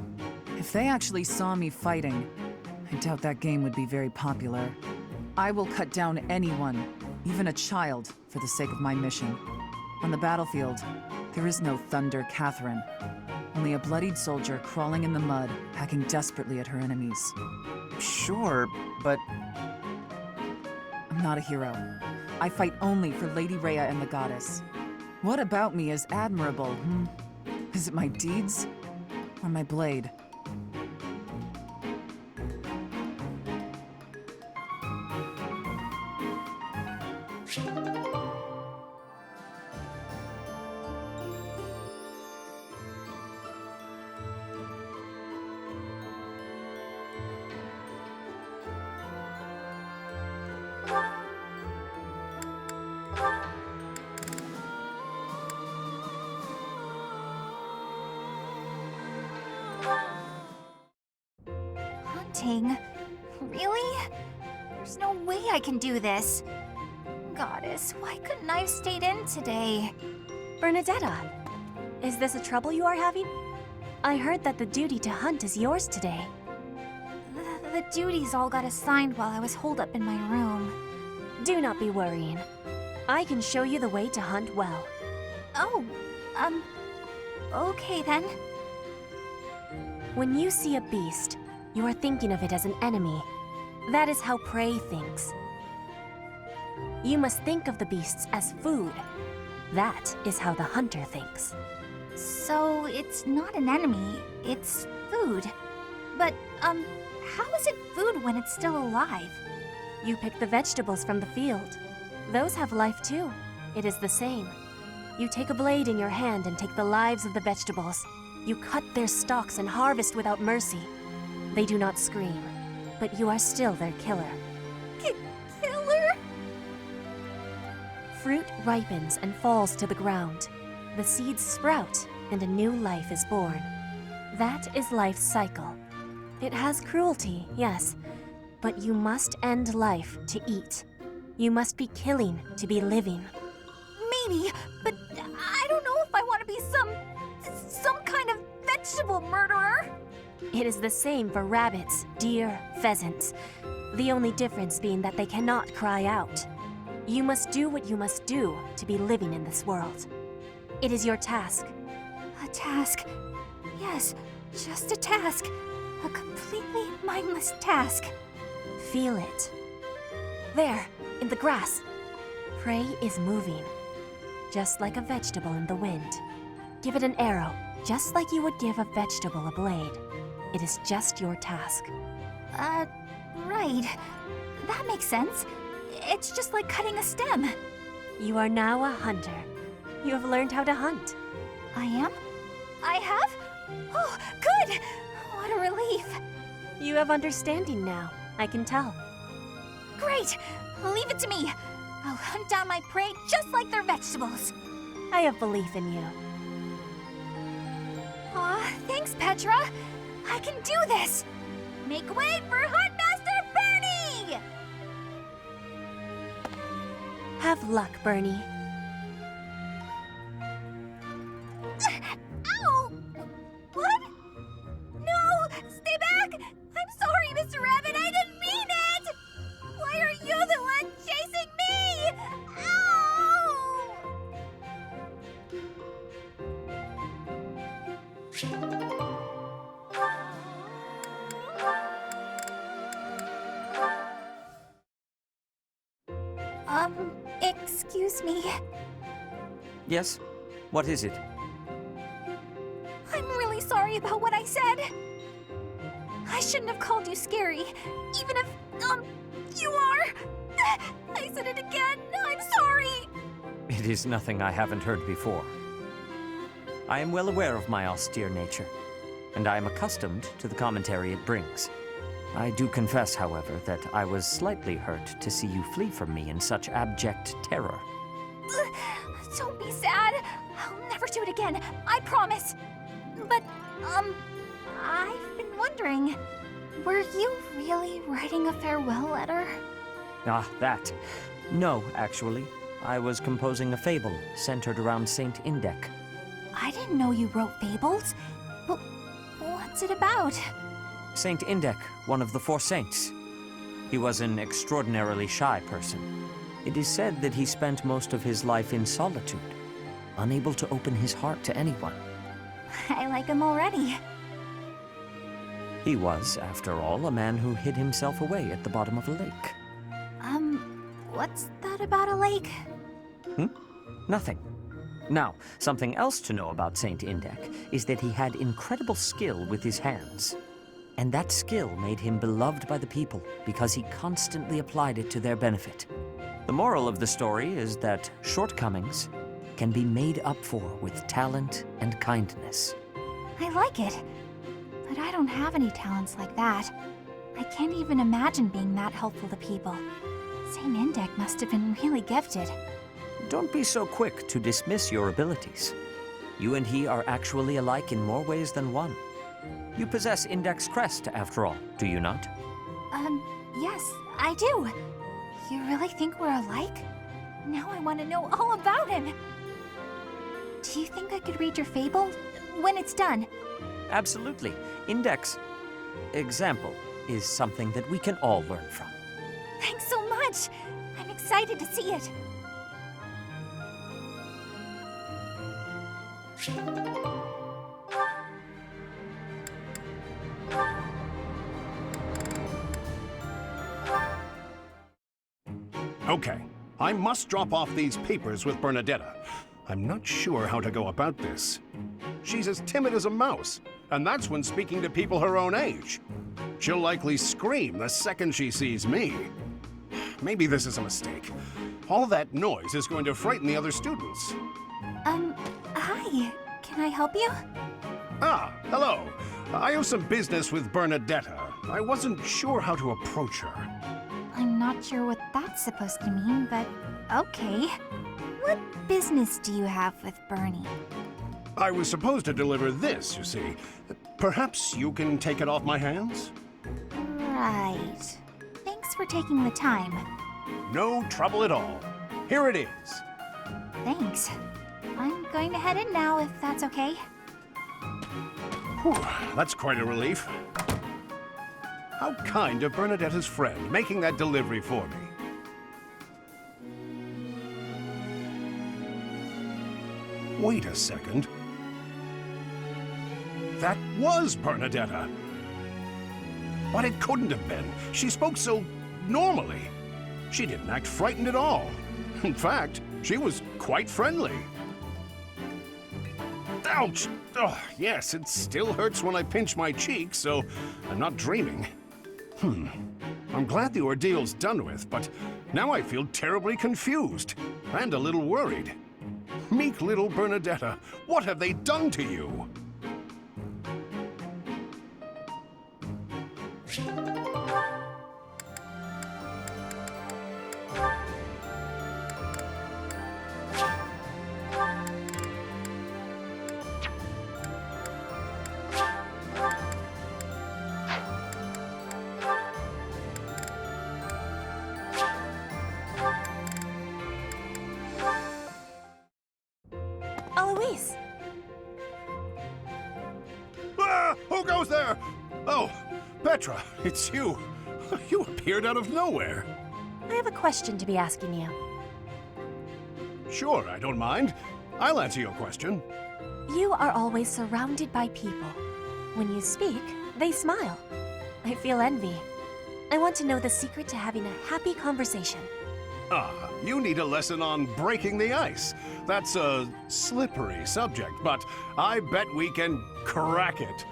If they actually saw me fighting, I doubt that game would be very popular. I will cut down anyone, even a child, for the sake of my mission. On the battlefield, there is no Thunder Catherine. Only a bloodied soldier crawling in the mud, hacking desperately at her enemies.
Sure, but...
I'm not a hero. I fight only for Lady Rhea and the Goddess. What about me is admirable, Is it my deeds? Or my blade?
Hunting? Really? There's no way I can do this. Goddess, why couldn't I have stayed in today?
Bernadetta, is this a trouble you are having? I heard that the duty to hunt is yours today.
The duties all got assigned while I was holed up in my room.
Do not be worrying. I can show you the way to hunt well.
Oh, okay then.
When you see a beast, you are thinking of it as an enemy. That is how prey thinks. You must think of the beasts as food. That is how the hunter thinks.
So it's not an enemy, it's food. But, how is it food when it's still alive?
You pick the vegetables from the field. Those have life too. It is the same. You take a blade in your hand and take the lives of the vegetables. You cut their stalks and harvest without mercy. They do not scream, but you are still their killer.
Killer?
Fruit ripens and falls to the ground. The seeds sprout, and a new life is born. That is life's cycle. It has cruelty, yes, but you must end life to eat. You must be killing to be living.
Maybe, but I don't know if I want to be some kind of vegetable murderer.
It is the same for rabbits, deer, pheasants. The only difference being that they cannot cry out. You must do what you must do to be living in this world. It is your task.
A task? Yes, just a task. A completely mindless task.
Feel it. There, in the grass. Prey is moving, just like a vegetable in the wind. Give it an arrow, just like you would give a vegetable a blade. It is just your task.
Right. That makes sense. It's just like cutting a stem.
You are now a hunter. You have learned how to hunt.
I am? I have? Oh, good! What a relief.
You have understanding now, I can tell.
Great! Leave it to me. I'll hunt down my prey just like their vegetables.
I have belief in you.
Aw, thanks, Petra. I can do this. Make way for Huntmaster Bernie!
Have luck, Bernie.
Ow! What? No! Stay back! I'm sorry, Mr. Rabbit, I didn't mean it! Why are you the one chasing me? Excuse me.
Yes? What is it?
I'm really sorry about what I said. I shouldn't have called you scary, even if, you are. I said it again. I'm sorry.
It is nothing I haven't heard before. I am well aware of my austere nature, and I am accustomed to the commentary it brings. I do confess, however, that I was slightly hurt to see you flee from me in such abject terror.
Don't be sad. I'll never do it again. I promise. But, I've been wondering, were you really writing a farewell letter?
Ah, that. No, actually. I was composing a fable centered around Saint Indec.
I didn't know you wrote fables. But what's it about?
Saint Indec, one of the four saints. He was an extraordinarily shy person. It is said that he spent most of his life in solitude, unable to open his heart to anyone.
I like him already.
He was, after all, a man who hid himself away at the bottom of a lake.
What's that about a lake?
Nothing. Now, something else to know about Saint Indec is that he had incredible skill with his hands. And that skill made him beloved by the people because he constantly applied it to their benefit. The moral of the story is that shortcomings can be made up for with talent and kindness.
I like it. But I don't have any talents like that. I can't even imagine being that helpful to people. Saint Indec must have been really gifted.
Don't be so quick to dismiss your abilities. You and he are actually alike in more ways than one. You possess Indec's crest, after all, do you not?
Yes, I do. You really think we're alike? Now I want to know all about him. Do you think I could read your fable when it's done?
Absolutely. Indec's example is something that we can all learn from.
Thanks so much. I'm excited to see it.
Okay, I must drop off these papers with Bernadetta. I'm not sure how to go about this. She's as timid as a mouse, and that's when speaking to people her own age. She'll likely scream the second she sees me. Maybe this is a mistake. All that noise is going to frighten the other students.
Hi. Can I help you?
Ah, hello. I have some business with Bernadetta. I wasn't sure how to approach her.
I'm not sure what that's supposed to mean, but okay. What business do you have with Bernie?
I was supposed to deliver this, you see. Perhaps you can take it off my hands?
Right. Thanks for taking the time.
No trouble at all. Here it is.
Thanks. I'm going to head in now, if that's okay.
Whew, that's quite a relief. How kind of Bernadetta's friend, making that delivery for me. Wait a second. That was Bernadetta. But it couldn't have been. She spoke so normally. She didn't act frightened at all. In fact, she was quite friendly. Ouch! Oh, yes, it still hurts when I pinch my cheek, so I'm not dreaming. I'm glad the ordeal's done with, but now I feel terribly confused and a little worried. Meek little Bernadetta, what have they done to you?
Alois!
Ah! Who goes there? Oh, Petra, it's you. You appeared out of nowhere.
I have a question to be asking you.
Sure, I don't mind. I'll answer your question.
You are always surrounded by people. When you speak, they smile. I feel envy. I want to know the secret to having a happy conversation.
Ah, you need a lesson on breaking the ice. That's a slippery subject, but I bet we can crack it.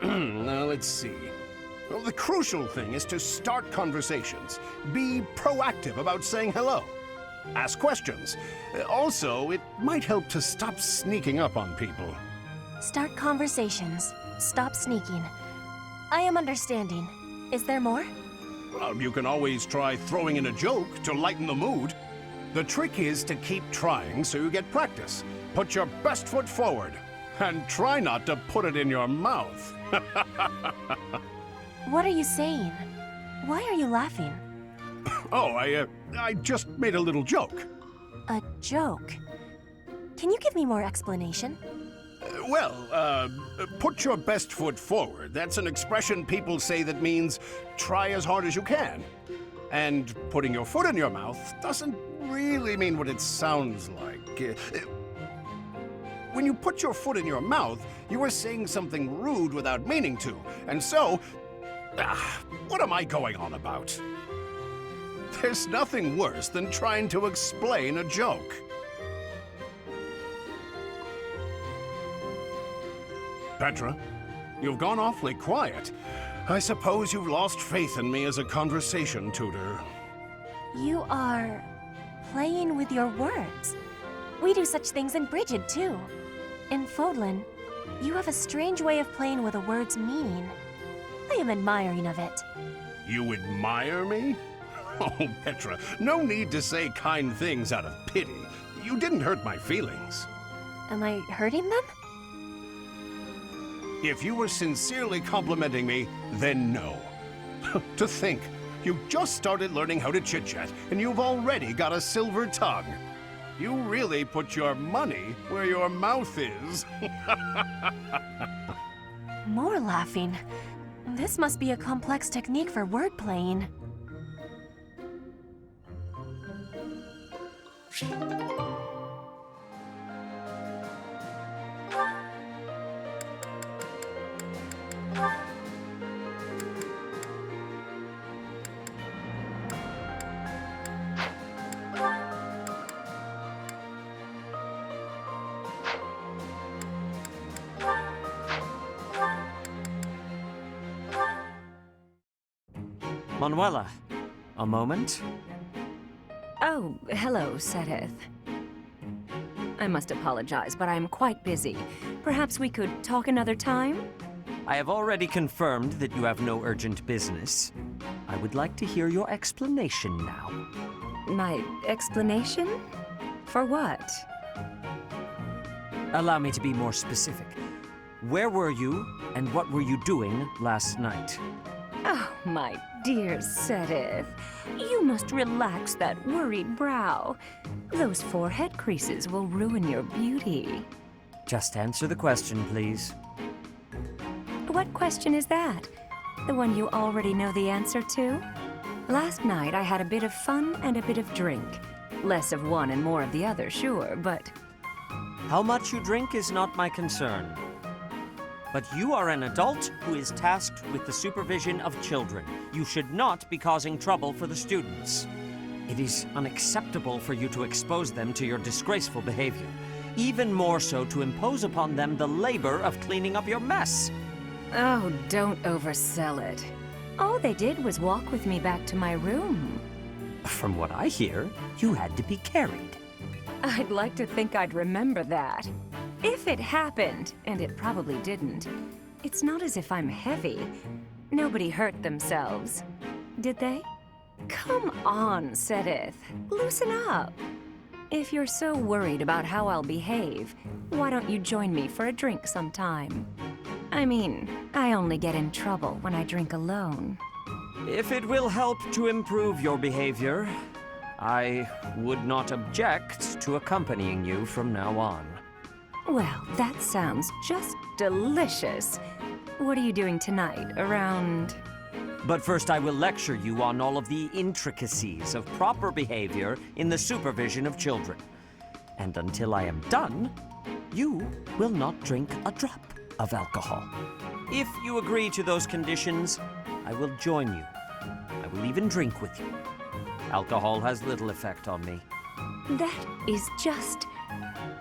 Now, let's see. Well, the crucial thing is to start conversations. Be proactive about saying hello. Ask questions. Also, it might help to stop sneaking up on people.
Start conversations. Stop sneaking. I am understanding. Is there more?
Well, you can always try throwing in a joke to lighten the mood. The trick is to keep trying so you get practice. Put your best foot forward. And try not to put it in your mouth.
What are you saying? Why are you laughing?
Oh, I just made a little joke.
A joke? Can you give me more explanation?
Put your best foot forward. That's an expression people say that means try as hard as you can. And putting your foot in your mouth doesn't really mean what it sounds like. When you put your foot in your mouth, you are saying something rude without meaning to. And so, what am I going on about? There's nothing worse than trying to explain a joke. Petra, you've gone awfully quiet. I suppose you've lost faith in me as a conversation tutor.
You are playing with your words. We do such things in Brigid, too. In Fodlan, you have a strange way of playing with a word's meaning. I am admiring of it.
You admire me? Oh, Petra, no need to say kind things out of pity. You didn't hurt my feelings.
Am I hurting them?
If you were sincerely complimenting me, then no. To think, you just started learning how to chit-chat, and you've already got a silver tongue. You really put your money where your mouth is.
More laughing. This must be a complex technique for word playing.
Manuela, a moment?
Oh, hello, Seteth. I must apologize, but I'm quite busy. Perhaps we could talk another time?
I have already confirmed that you have no urgent business. I would like to hear your explanation now.
My explanation? For what?
Allow me to be more specific. Where were you, and what were you doing last night?
Oh, my dear Seteth. You must relax that worried brow. Those forehead creases will ruin your beauty.
Just answer the question, please.
What question is that? The one you already know the answer to? Last night I had a bit of fun and a bit of drink. Less of one and more of the other, sure, but...
How much you drink is not my concern. But you are an adult who is tasked with the supervision of children. You should not be causing trouble for the students. It is unacceptable for you to expose them to your disgraceful behavior. Even more so to impose upon them the labor of cleaning up your mess.
Oh, don't oversell it. All they did was walk with me back to my room.
From what I hear, you had to be carried.
I'd like to think I'd remember that. If it happened, and it probably didn't, it's not as if I'm heavy. Nobody hurt themselves. Did they? Come on, Seteth. Loosen up. If you're so worried about how I'll behave, why don't you join me for a drink sometime? I mean, I only get in trouble when I drink alone.
If it will help to improve your behavior, I would not object to accompanying you from now on.
Well, that sounds just delicious. What are you doing tonight, around...
But first I will lecture you on all of the intricacies of proper behavior in the supervision of children. And until I am done, you will not drink a drop of alcohol. If you agree to those conditions, I will join you. I will even drink with you. Alcohol has little effect on me.
That is just...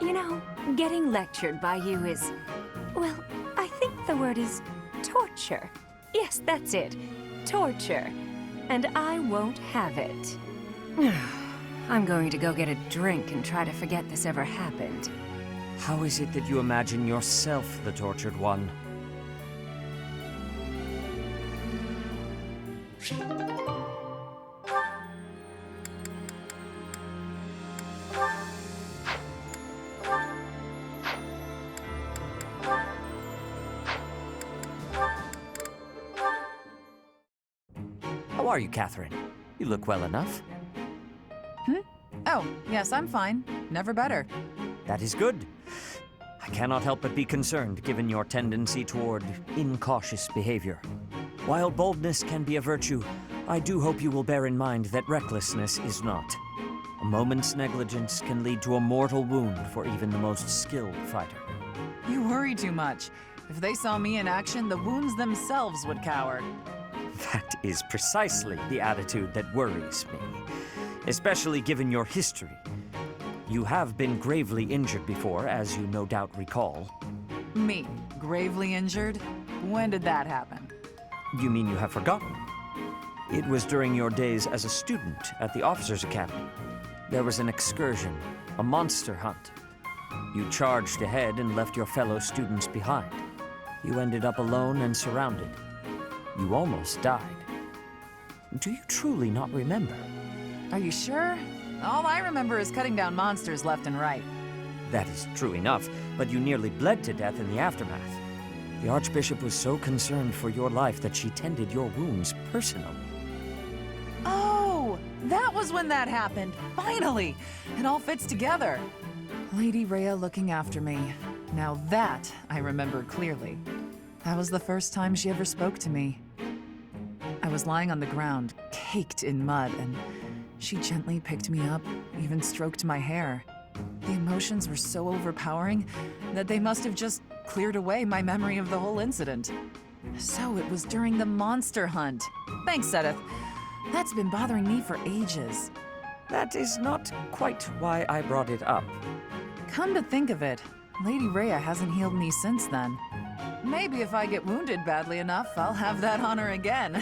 You know, getting lectured by you is... Well, I think the word is torture. Yes, that's it. Torture. And I won't have it. I'm going to go get a drink and try to forget this ever happened.
How is it that you imagine yourself the tortured one? How are you, Catherine? You look well enough.
Oh, yes, I'm fine. Never better.
That is good. I cannot help but be concerned given your tendency toward incautious behavior. While boldness can be a virtue, I do hope you will bear in mind that recklessness is not. A moment's negligence can lead to a mortal wound for even the most skilled fighter.
You worry too much. If they saw me in action, the wounds themselves would cower.
That is precisely the attitude that worries me, especially given your history. You have been gravely injured before, as you no doubt recall.
Me? Gravely injured? When did that happen?
You mean you have forgotten? It was during your days as a student at the Officers' Academy. There was an excursion, a monster hunt. You charged ahead and left your fellow students behind. You ended up alone and surrounded. You almost died. Do you truly not remember?
Are you sure? All I remember is cutting down monsters left and right.
That is true enough, but you nearly bled to death in the aftermath. The Archbishop was so concerned for your life that she tended your wounds personally.
Oh, that was when that happened. Finally! It all fits together. Lady Rhea looking after me. Now that I remember clearly. That was the first time she ever spoke to me. I was lying on the ground, caked in mud, and she gently picked me up, even stroked my hair. The emotions were so overpowering that they must have just cleared away my memory of the whole incident. So it was during the monster hunt. Thanks, Edith. That's been bothering me for ages.
That is not quite why I brought it up.
Come to think of it, Lady Rhea hasn't healed me since then. Maybe if I get wounded badly enough, I'll have that honor again.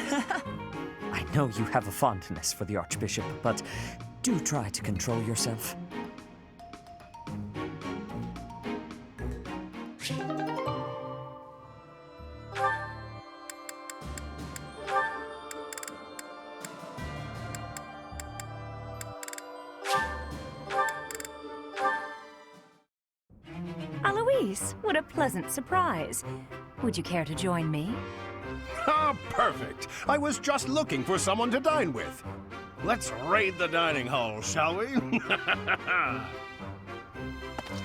I know you have a fondness for the Archbishop, but do try to control yourself.
Alois, what a pleasant surprise. Would you care to join me?
Ah, perfect. I was just looking for someone to dine with. Let's raid the dining hall, shall we?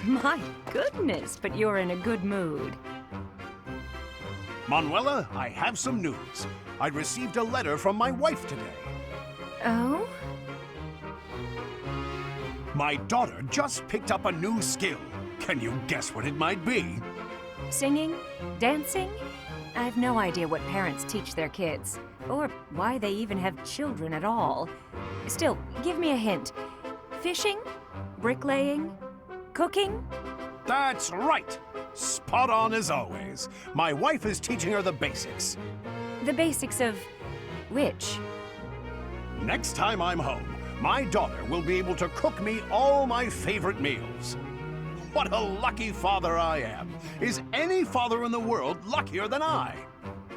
My goodness, but you're in a good mood.
Manuela, I have some news. I received a letter from my wife today.
Oh?
My daughter just picked up a new skill. Can you guess what it might be?
Singing? Dancing? I've no idea what parents teach their kids, or why they even have children at all. Still, give me a hint. Fishing? Bricklaying? Cooking?
That's right! Spot on as always. My wife is teaching her the basics.
The basics of which?
Next time I'm home, my daughter will be able to cook me all my favorite meals. What a lucky father I am. Is any father in the world luckier than I?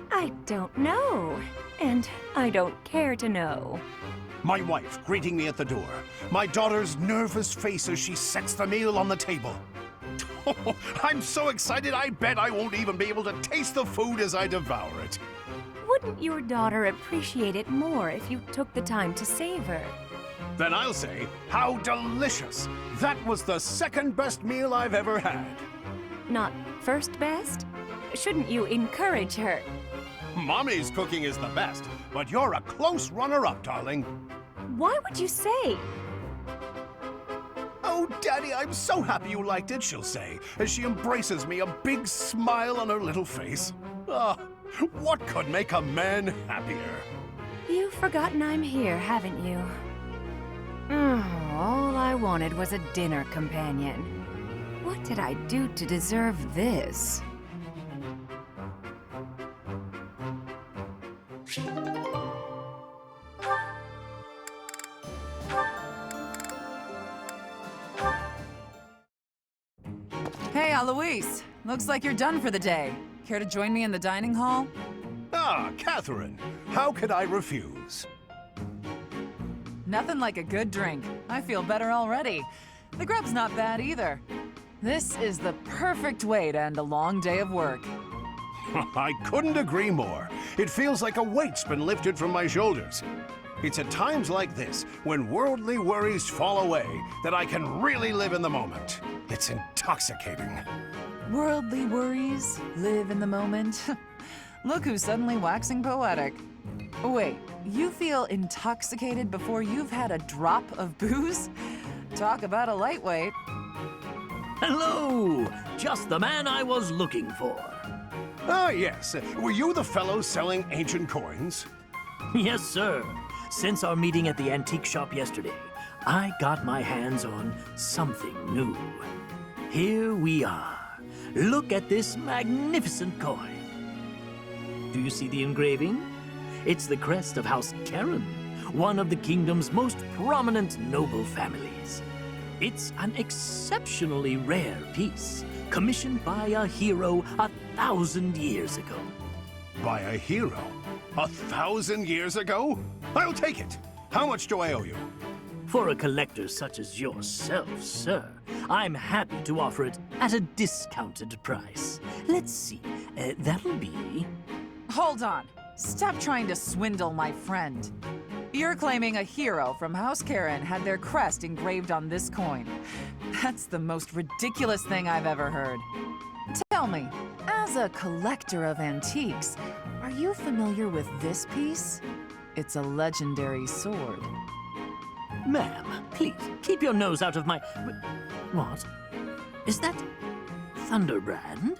I don't know. And I don't care to know.
My wife greeting me at the door. My daughter's nervous face as she sets the meal on the table. Oh, I'm so excited I bet I won't even be able to taste the food as I devour it.
Wouldn't your daughter appreciate it more if you took the time to savor?
Then I'll say, how delicious! That was the second best meal I've ever had.
Not first best? Shouldn't you encourage her?
Mommy's cooking is the best, but you're a close runner-up, darling.
Why would you say?
Oh, Daddy, I'm so happy you liked it, she'll say, as she embraces me, a big smile on her little face. Ah, what could make a man happier?
You've forgotten I'm here, haven't you? All I wanted was a dinner companion. What did I do to deserve this?
Hey, Alois. Looks like you're done for the day. Care to join me in the dining hall?
Ah, Catherine. How could I refuse?
Nothing like a good drink. I feel better already. The grub's not bad either. This is the perfect way to end a long day of work.
I couldn't agree more. It feels like a weight's been lifted from my shoulders. It's at times like this, when worldly worries fall away, that I can really live in the moment. It's intoxicating.
Worldly worries, live in the moment. Look who's suddenly waxing poetic. Wait, you feel intoxicated before you've had a drop of booze? Talk about a lightweight.
Hello! Just the man I was looking for.
Ah, yes. Were you the fellow selling ancient coins?
Yes, sir. Since our meeting at the antique shop yesterday, I got my hands on something new. Here we are. Look at this magnificent coin. Do you see the engraving? It's the crest of House Karen, one of the kingdom's most prominent noble families. It's an exceptionally rare piece, commissioned by a hero 1,000 years ago.
By a hero? 1,000 years ago? I'll take it. How much do I owe you?
For a collector such as yourself, sir, I'm happy to offer it at a discounted price. Let's see, that'll be...
Hold on. Stop trying to swindle my friend. You're claiming a hero from House Karen had their crest engraved on this coin. That's the most ridiculous thing I've ever heard. Tell me, as a collector of antiques, are you familiar with this piece? It's a legendary sword.
Ma'am, please, keep your nose out of my... What? Is that Thunderbrand?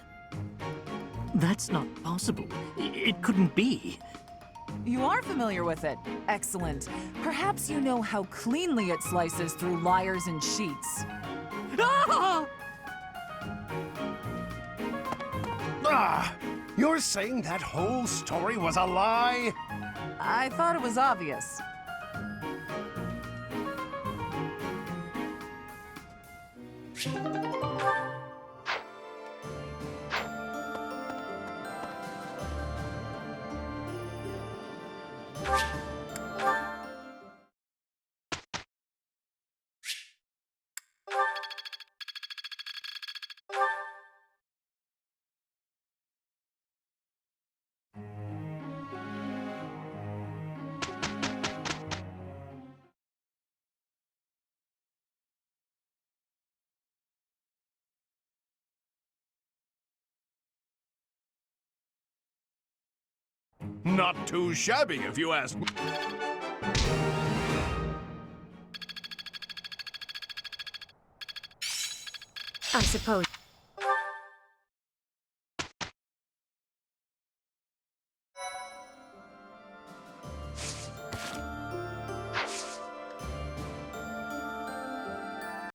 That's not possible. It couldn't be.
You are familiar with it. Excellent. Perhaps you know how cleanly it slices through liars and cheats.
Ah!
Ah! You're saying that whole story was a lie?
I thought it was obvious.
Not too shabby, if you ask me.
I suppose